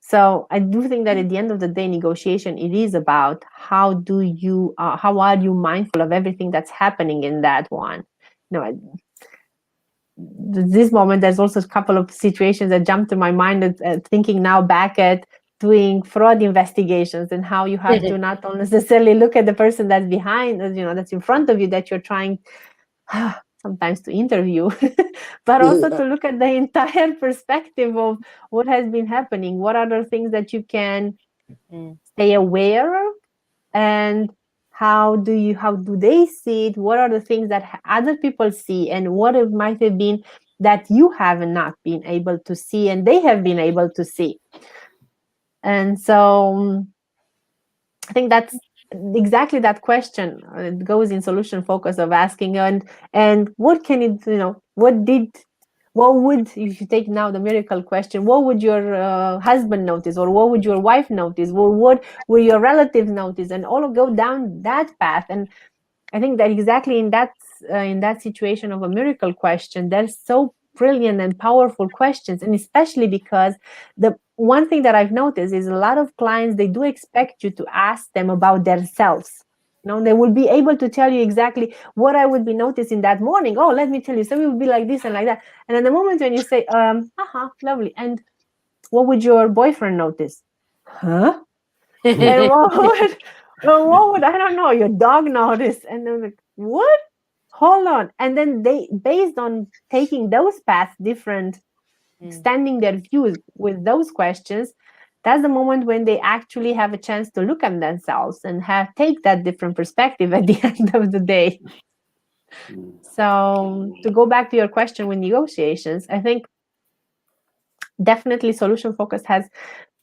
So I do think that at the end of the day, negotiation, it is about how are you mindful of everything that's happening in that one. This moment, there's also a couple of situations that jumped to my mind, thinking now back at doing fraud investigations, and how you have to not necessarily look at the person that's behind, that's in front of you, that you're trying sometimes to interview, but also to look at the entire perspective of what has been happening. What are the things that you can stay aware of, and how do they see it? What are the things that other people see, and what it might have been that you have not been able to see and they have been able to see? And so I think that's exactly that question. It goes in solution focus of asking, and what can it, what would, if you take now the miracle question, what would your husband notice, or what would your wife notice, or what will your relatives notice, and all go down that path. And I think that exactly in that situation of a miracle question, there's so brilliant and powerful questions. And especially because the one thing that I've noticed is a lot of clients, they do expect you to ask them about themselves. They will be able to tell you exactly what I would be noticing that morning. Oh, let me tell you, so it would be like this and like that. And at the moment when you say, lovely, and what would your boyfriend notice? Huh? And what would, I don't know, your dog notice? And they're like, what? Hold on. And then they, based on taking those paths different, extending their views with those questions, that's the moment when they actually have a chance to look at themselves and take that different perspective at the end of the day. So to go back to your question with negotiations, I think definitely solution focus has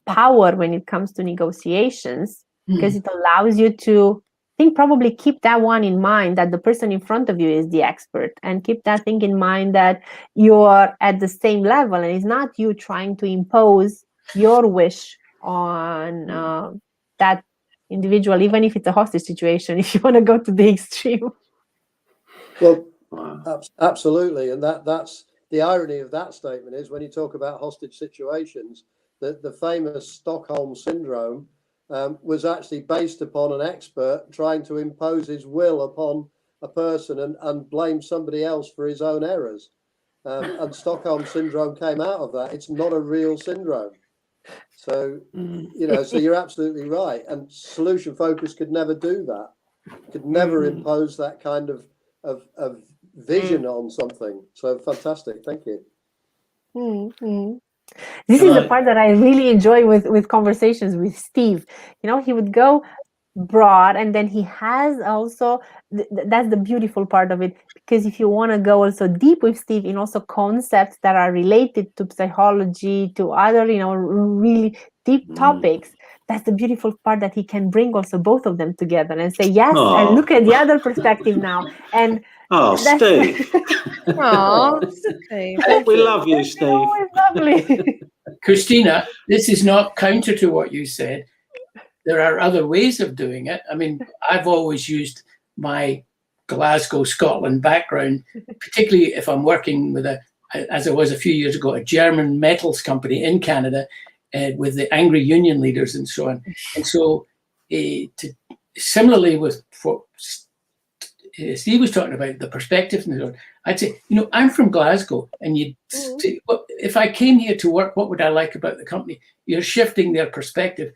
power when it comes to negotiations, because it allows you to probably keep that one in mind, that the person in front of you is the expert, and keep that thing in mind that you're at the same level, and it's not you trying to impose your wish on that individual, even if it's a hostage situation, if you want to go to the extreme. Well, Wow. absolutely, and that's the irony of that statement is when you talk about hostage situations, that the famous Stockholm syndrome was actually based upon an expert trying to impose his will upon a person and blame somebody else for his own errors. And Stockholm syndrome came out of that. It's not a real syndrome. So, so you're absolutely right. And solution focus could never do that. Could never impose that kind of vision on something. So fantastic. Thank you. This is the part that I really enjoy with conversations with Steve. He would go broad, and then he has also that's the beautiful part of it, because if you want to go also deep with Steve in also concepts that are related to psychology, to other really deep topics, that's the beautiful part, that he can bring also both of them together and say yes, and look at the other perspective now. And Steve. Steve. We love you, Steve. Always lovely. Christina, this is not counter to what you said. There are other ways of doing it. I mean, I've always used my Glasgow, Scotland background, particularly if I'm working with as I was a few years ago, a German metals company in Canada with the angry union leaders and so on. And so similarly with what Steve was talking about, the perspective and so on, I'd say, I'm from Glasgow, and if I came here to work, what would I like about the company? You're shifting their perspective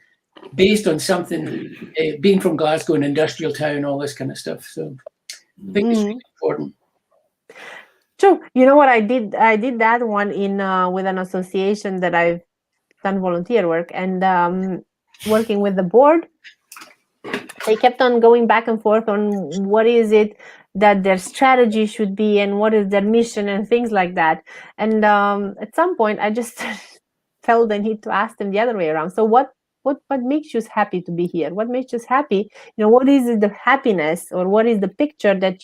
based on something, being from Glasgow, an industrial town, all this kind of stuff. So I think it's really important. True. You know what I did? I did that one in with an association that I've done volunteer work, and working with the board. They kept on going back and forth on what is it that their strategy should be and what is their mission and things like that. And at some point, I just felt the need to ask them the other way around. So what makes you happy to be here? What makes you happy? What is the happiness, or what is the picture that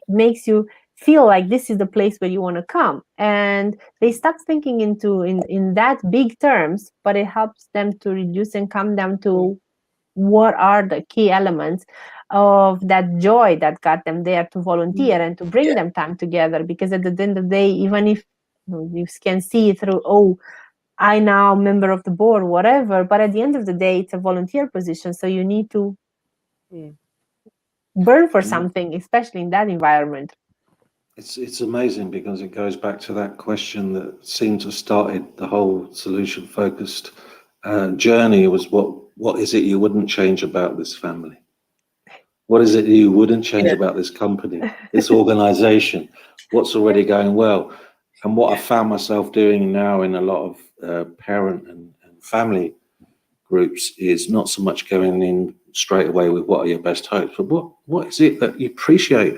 makes you feel like this is the place where you want to come? And they start thinking in that big terms, but it helps them to reduce and come down to what are the key elements of that joy that got them there to volunteer and to bring them time together. Because at the end of the day, even if you can see it through, I now member of the board, whatever, but at the end of the day, it's a volunteer position. So you need to burn for something, especially in that environment. It's amazing, because it goes back to that question that seemed to have started the whole solution focused journey, was what is it you wouldn't change about this family? What is it you wouldn't change about this company, this organization? What's already going well? And what I found myself doing now in a lot of parent and family groups is not so much going in straight away with what are your best hopes, but what is it that you appreciate?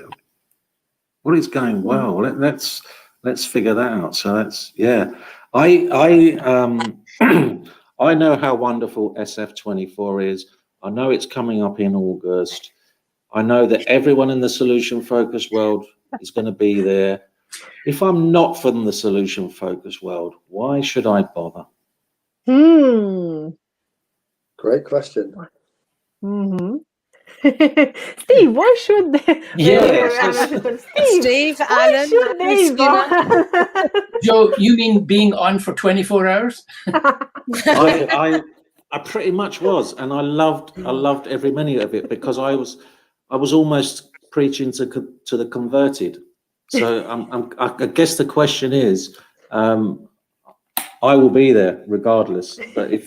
What is going well? Let's figure that out. So that's I know how wonderful SF24 is. I know it's coming up in August. I know that everyone in the solution focused world is going to be there. If I'm not from the solution focused world, why should I bother? Great question. Steve, why should they? Steve, Alan, Christina. Joe, you mean being on for 24 hours? I pretty much was, and I loved every minute of it, because I was almost preaching to the converted. So I guess the question is, I will be there regardless. But if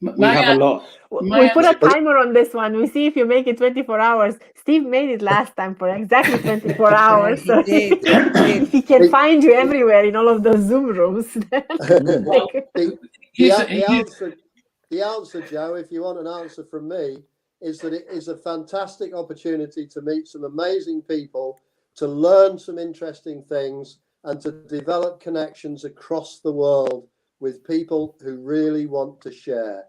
we have a lot, we put a timer on this one. We see if you make it 24 hours. Steve made it last time for exactly 24 hours. He did. He can find you everywhere in all of those Zoom rooms. The answer, Joe, if you want an answer from me, is that it is a fantastic opportunity to meet some amazing people, to learn some interesting things, and to develop connections across the world with people who really want to share.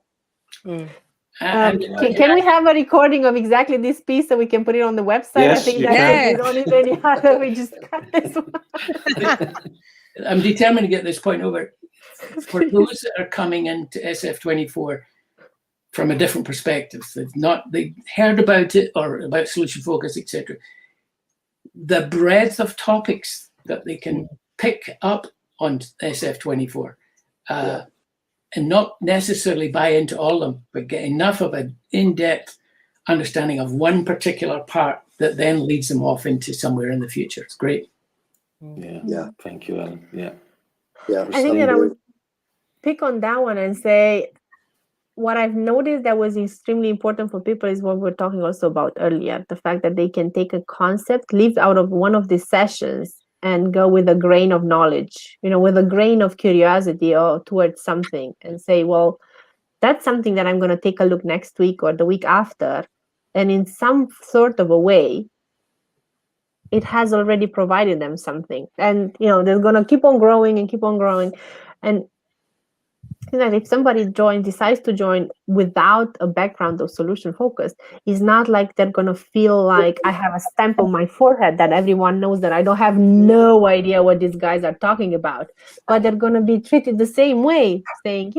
Can we have a recording of exactly this piece so we can put it on the website? Yes, I think that is only any other. We just cut this one. I'm determined to get this point over. For those that are coming into SF24 from a different perspective, they heard about it or about solution focus, etc. the breadth of topics that they can pick up on SF24, and not necessarily buy into all of them, but get enough of an in-depth understanding of one particular part that then leads them off into somewhere in the future. It's great. Yeah. Thank you, Alan. Yeah. I think that I would pick on that one and say, what I've noticed that was extremely important for people is what we were talking also about earlier, the fact that they can take a concept, leave out of one of these sessions and go with a grain of knowledge, with a grain of curiosity or towards something and say, well, that's something that I'm going to take a look next week or the week after. And in some sort of a way, it has already provided them something. And, they're going to keep on growing and keep on growing. And that if somebody decides to join without a background of solution focused, it's not like they're going to feel like I have a stamp on my forehead that everyone knows that I don't have no idea what these guys are talking about, but they're going to be treated the same way, saying,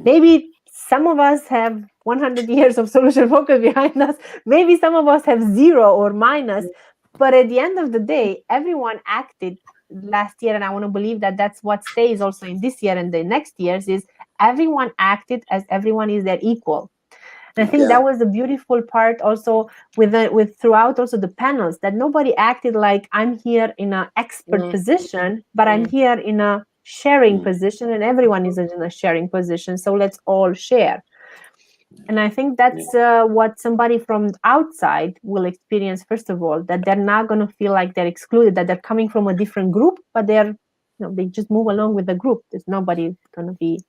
maybe some of us have 100 years of solution focus behind us, maybe some of us have 0 or minus, but at the end of the day, everyone acted last year, and I want to believe that that's what stays also in this year and the next years, is everyone acted as everyone is their equal. And I think that was a beautiful part also with throughout also the panels, that nobody acted like I'm here in an expert position, but I'm here in a sharing position, and everyone is in a sharing position, so let's all share. And I think that's what somebody from outside will experience, first of all, that they're not going to feel like they're excluded, that they're coming from a different group, but they're, they just move along with the group. There's nobody going to be.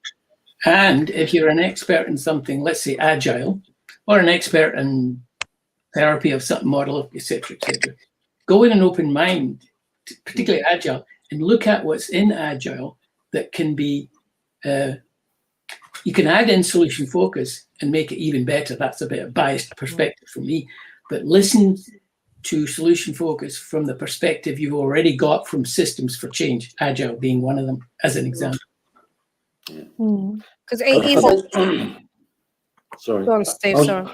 And if you're an expert in something, let's say agile, or an expert in therapy of some model, etc., go with an open mind, particularly agile, and look at what's in agile that can be, you can add in solution focus and make it even better. That's a bit of biased perspective for me, but listen to solution focus from the perspective you've already got from systems for change, agile being one of them, as an example. Because it is. Sorry. Go on, Steve. Sorry.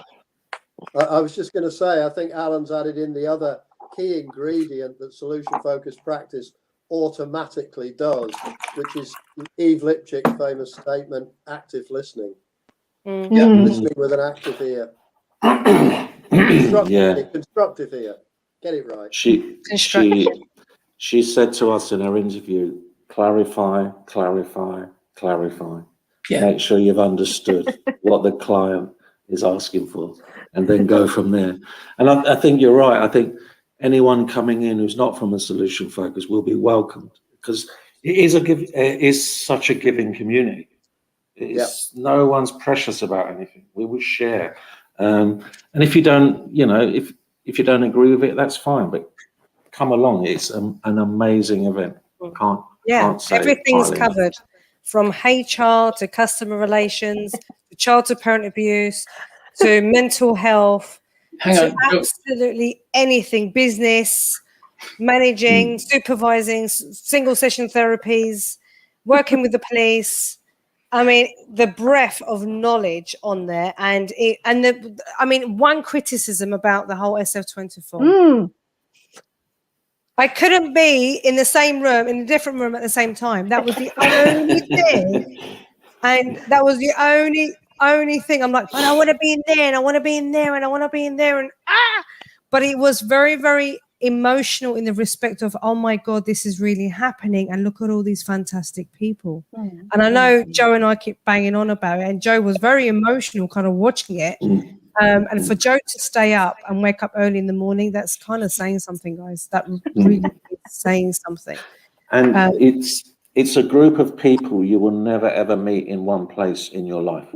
I was just going to say, I think Alan's added in the other key ingredient that solution focused practice automatically does, which is Eve Lipchick's famous statement, active listening. Listening with an active ear. Constructive ear. Get it right. She said to us in our interview, clarify. Make sure you've understood what the client is asking for, and then go from there. And I think you're right. I think anyone coming in who's not from a solution focus will be welcomed, because it is such a giving community. No one's precious about anything. We will share, and if you don't, if you don't agree with it, that's fine. But come along. It's an amazing event. Can't say everything's covered, from HR to customer relations, to child to parent abuse, to mental health, absolutely anything, business, managing, supervising, single session therapies, working with the police. I mean, the breadth of knowledge on there, one criticism about the whole SF24. I couldn't be in the same room, in a different room at the same time. That was the only thing. And that was the only thing. I'm like, but I want to be in there, and I want to be in there, and I want to be in there, and But it was very, very emotional in the respect of, oh my God, this is really happening, and look at all these fantastic people. And I know Joe and I keep banging on about it, and Joe was very emotional kind of watching it. And for Joe to stay up and wake up early in the morning, that's kind of saying something, guys. That really is saying something. And it's a group of people you will never, ever meet in one place in your life.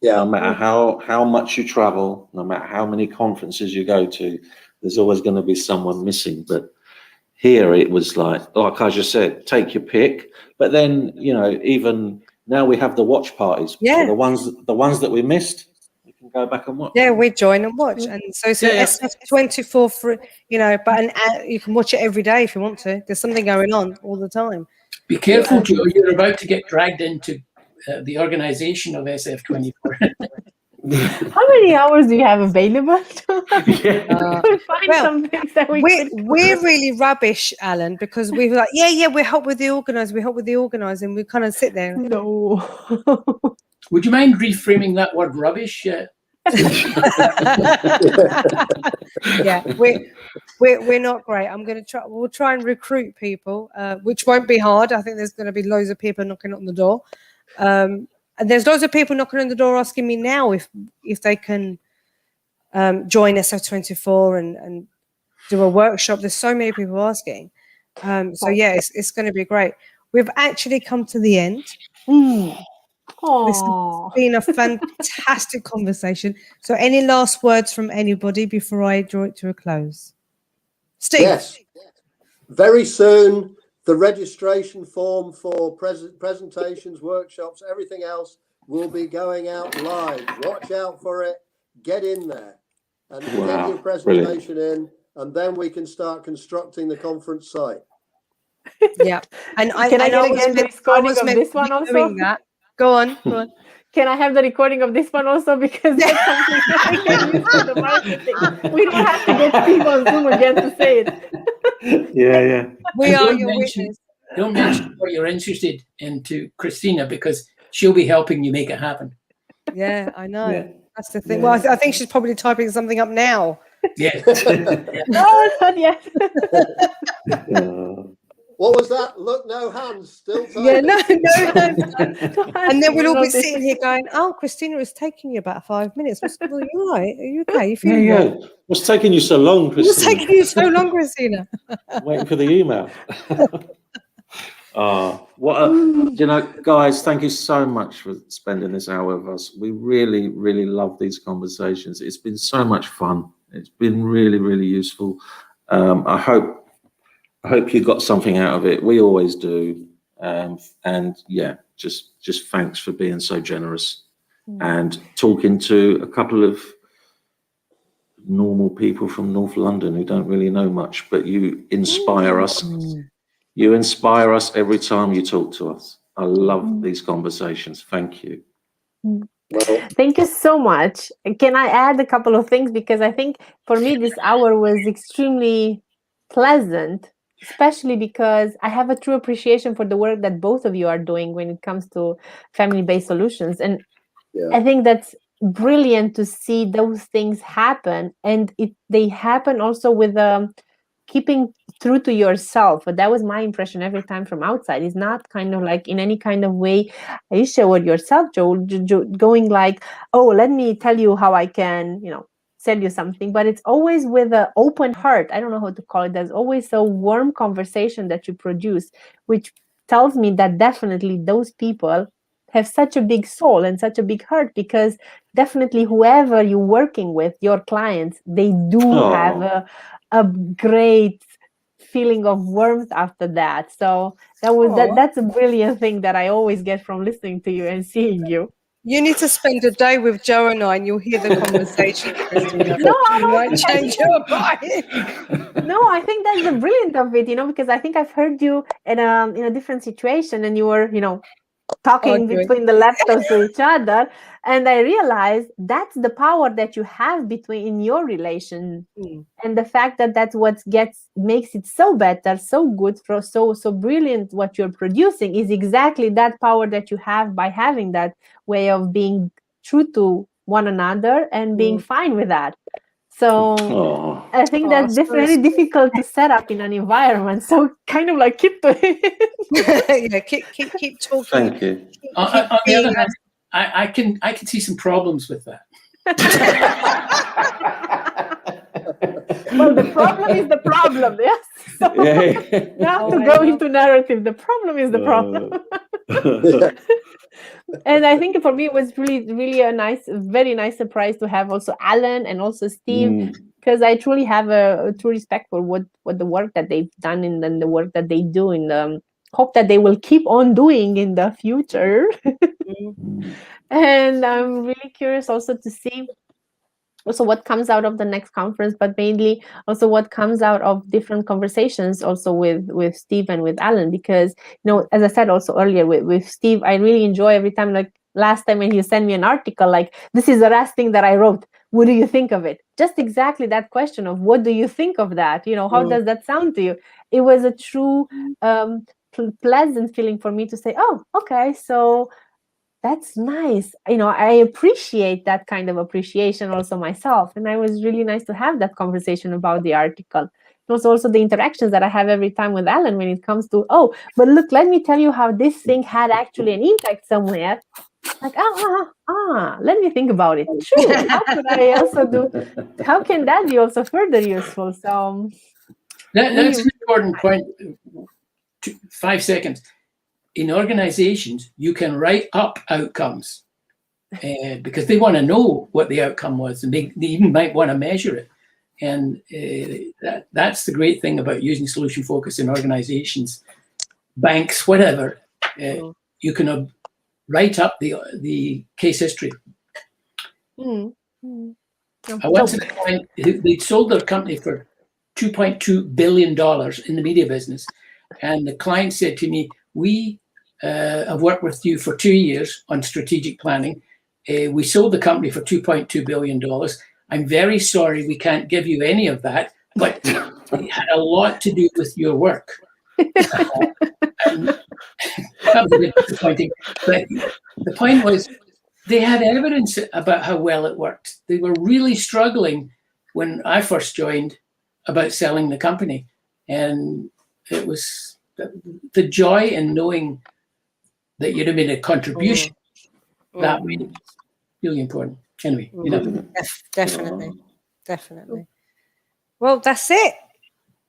No matter how much you travel, no matter how many conferences you go to, there's always going to be someone missing. But here it was like I just said, take your pick. But then, even now we have the watch parties. So the ones that we missed, go back and watch. Yeah, we join and watch, and so SF24 for but you can watch it every day if you want to. There's something going on all the time. Be careful, Joe. You're about to get dragged into the organisation of SF24. How many hours do you have available? Yeah. We find well, some things that we're really rubbish, Alan, because we're like, yeah, we help with the organising, and we kind of sit there. No. Would you mind reframing that word rubbish? Yeah, we're not great. We'll try and recruit people, which won't be hard. I think there's going to be loads of people knocking on the door. And there's loads of people knocking on the door asking me now if they can join SF24 and do a workshop. There's so many people asking. So yeah, it's going to be great. We've actually come to the end. This has been a fantastic conversation. So any last words from anybody before I draw it to a close? Steve? Yes. Very soon, the registration form for presentations, workshops, everything else will be going out live. Watch out for it. Get in there and get your presentation in, and then we can start constructing the conference site. Yeah. And Can I get the recording of this one also? Go on. Can I have the recording of this one also? Because that's something that I can use for the marketing. We don't have to get Steve on Zoom again to say it. Yeah. We are your witness. Don't mention what you're interested in to Cristina, because she'll be helping you make it happen. Yeah, I know. Yeah. That's the thing. Well, I think she's probably typing something up now. Yeah. No, not yet. What was that? Look, no hands. Still typing. Yeah, no. And then we'll all be sitting here going, "Oh, Cristina, it's taking you about 5 minutes. Are you all right? Are you okay? You feeling Yeah. What's taking you so long, Cristina? What's taking you so long, Cristina? Waiting for the email. Guys, thank you so much for spending this hour with us. We really, really love these conversations. It's been so much fun. It's been really, really useful. I hope you got something out of it. We always do. And yeah, just thanks for being so generous and talking to a couple of normal people from North London who don't really know much, but you inspire us. You inspire us every time you talk to us. I love these conversations. Thank you. Thank you so much. Can I add a couple of things? Because I think for me, this hour was extremely pleasant, especially because I have a true appreciation for the work that both of you are doing when it comes to family-based solutions. And I think that's brilliant to see those things happen. And they happen also with keeping true to yourself. But that was my impression every time from outside. It's not kind of like in any kind of way, you show it yourself, Joe, going like, oh, let me tell you how I can, sell you something. But it's always with an open heart. I don't know how to call it. There's always a warm conversation that you produce, which tells me that definitely those people have such a big soul and such a big heart, because definitely whoever you're working with, your clients, they do have a great feeling of warmth after that. So that's a brilliant thing that I always get from listening to you and seeing you. You need to spend a day with Joe and I, and you'll hear the conversation, Cristina. No, you might change your mind. No, I think that's the brilliant of it, because I think I've heard you in a different situation, and you were, talking between the laptops to each other, and I realized that's the power that you have in your relation, and the fact that that's what makes it so better, so good, so brilliant. What you're producing is exactly that power that you have by having that way of being true to one another and being fine with that. So I think that's definitely difficult to set up in an environment. So kind of like keep to it. keep talking. Thank you. On the other hand, I can see some problems with that. Well, the problem is the problem, yes. So not to go into narrative. The problem is the problem. And I think for me it was really, really very nice surprise to have also Alan and also Steve, because I truly have a true respect for what the work that they've done and the work that they do, and hope that they will keep on doing in the future. And I'm really curious also to see also what comes out of the next conference, but mainly also what comes out of different conversations also with Steve and with Alan, because as I said also earlier with Steve, I really enjoy every time, like last time when you sent me an article, like, this is the last thing that I wrote. What do you think of it? Just exactly that question of what do you think of that? How does that sound to you? It was a true pleasant feeling for me to say, oh, okay, so that's nice. I appreciate that kind of appreciation also myself. And it was really nice to have that conversation about the article. It was also the interactions that I have every time with Alan when it comes to, oh, but look, let me tell you how this thing had actually an impact somewhere. Like, let me think about it. True. How could I also how can that be also further useful? So that's an important point. 5 seconds. In organizations, you can write up outcomes because they want to know what the outcome was, and they even might want to measure it. And that's the great thing about using solution focus in organizations, banks, whatever. You can write up the case history. I once had a client they'd sold their company for $2.2 billion in the media business, and the client said to me, "We have worked with you for 2 years on strategic planning. We sold the company for $2.2 billion. I'm very sorry we can't give you any of that, but it had a lot to do with your work." That was a bit disappointing. But the point was, they had evidence about how well it worked. They were really struggling when I first joined about selling the company. And it was the joy in knowing that you'd have made a contribution. That made it really important. Anyway, Definitely. Well, that's it.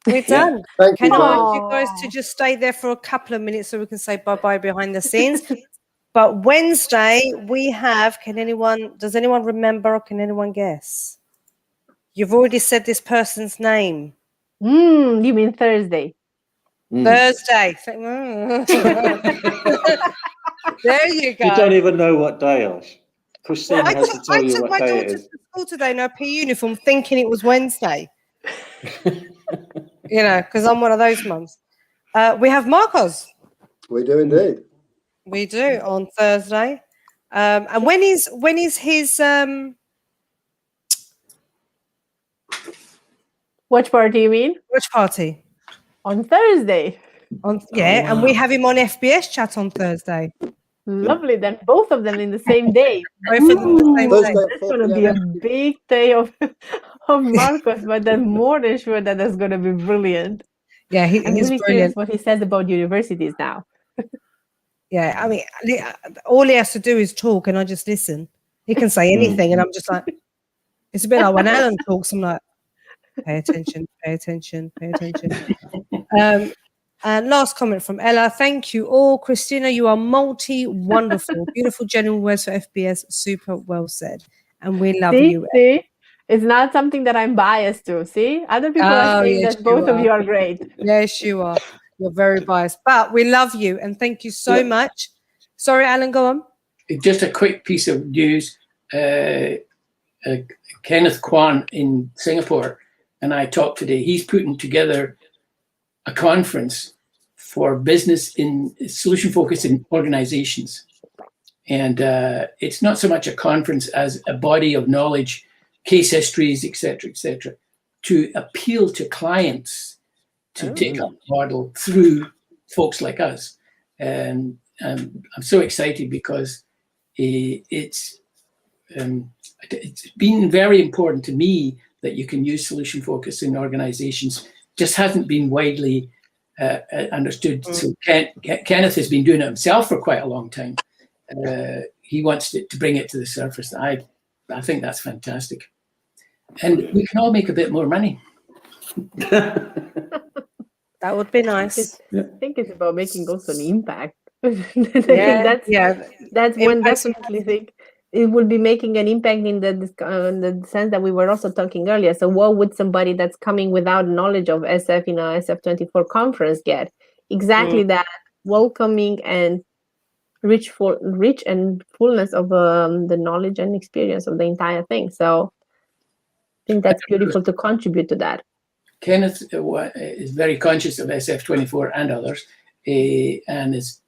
We're done. Thank Can you, I guys. ask you guys to just stay there for a couple of minutes so we can say bye-bye behind the scenes? But Wednesday, we have, does anyone remember or can anyone guess? You've already said this person's name. You mean Thursday? Thursday. There you go. You don't even know what day, Ash. Christina has to tell you took what my day daughter it to is. school today in her PE uniform thinking it was Wednesday. Because I'm one of those mums. We have Marcos. We do indeed. We do on Thursday. And when is his Watch party, you mean? watch party? On Thursday. And we have him on FBS chat on Thursday. Lovely. Then both of them in the same day. Both of them the same Thursday day. at That's 4 going to be a big day of Marcos, but I'm more than sure that that's going to be brilliant. Yeah, I'm he's really brilliant. curious what he says about universities now. Yeah, I mean, all he has to do is talk and I just listen. He can say anything and I'm just like, it's a bit like when Alan talks, I'm like, pay attention. And last comment from Ella. Thank you all. Cristina, you are wonderful. Beautiful general words for FBS. Super well said. And we love you. See? It's not something that I'm biased to. See? Other people are saying that both of you are great. Yes, you are. You're very biased. But we love you and thank you so much. Sorry, Alan, go on. Just a quick piece of news. Kenneth Kwan in Singapore and I talked today. He's putting together a conference for business in solution focus in organizations. And it's not so much a conference as a body of knowledge, case histories, et cetera, to appeal to clients to take up the model through folks like us. And I'm so excited because it's been very important to me that you can use solution focus in organizations. Just hasn't been widely understood. So Kenneth has been doing it himself for quite a long time. He wants to bring it to the surface. I think that's fantastic. And we can all make a bit more money. That would be nice. I think it's about making also an impact. That's one definitely think it will be making an impact in the sense that we were also talking earlier. So what would somebody that's coming without knowledge of SF in a SF24 conference get? Exactly that welcoming and rich and fullness of the knowledge and experience of the entire thing. So I think that's beautiful to contribute to that. Kenneth is very conscious of SF24 and others, and is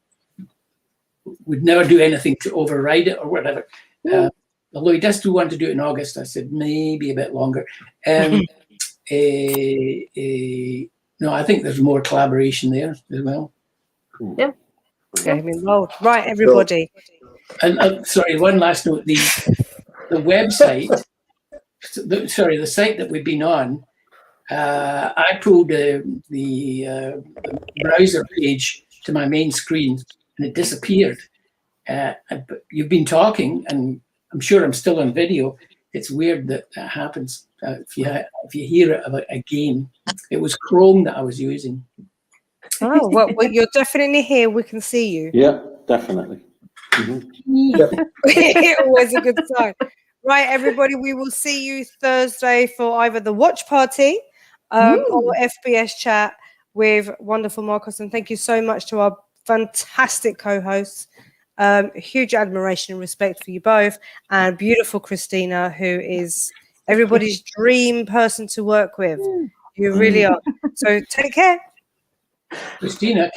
would never do anything to override it or whatever. Although he does want to do it in August, I said maybe a bit longer. No, I think there's more collaboration there as well. Yeah. Okay, involved. Right, everybody. And sorry, one last note: the website, the site that we've been on. I pulled the browser page to my main screen, and it disappeared. But you've been talking, and I'm sure I'm still on video. It's weird that happens. If you hear it again, it was Chrome that I was using. Oh, well, you're definitely here. We can see you. Yeah, definitely. Always a good sign. Right, everybody, we will see you Thursday for either the watch party or FBS chat with wonderful Marcos. And thank you so much to our fantastic co-hosts. Huge admiration and respect for you both. And beautiful Cristina, who is everybody's dream person to work with. You really are. So take care. Cristina.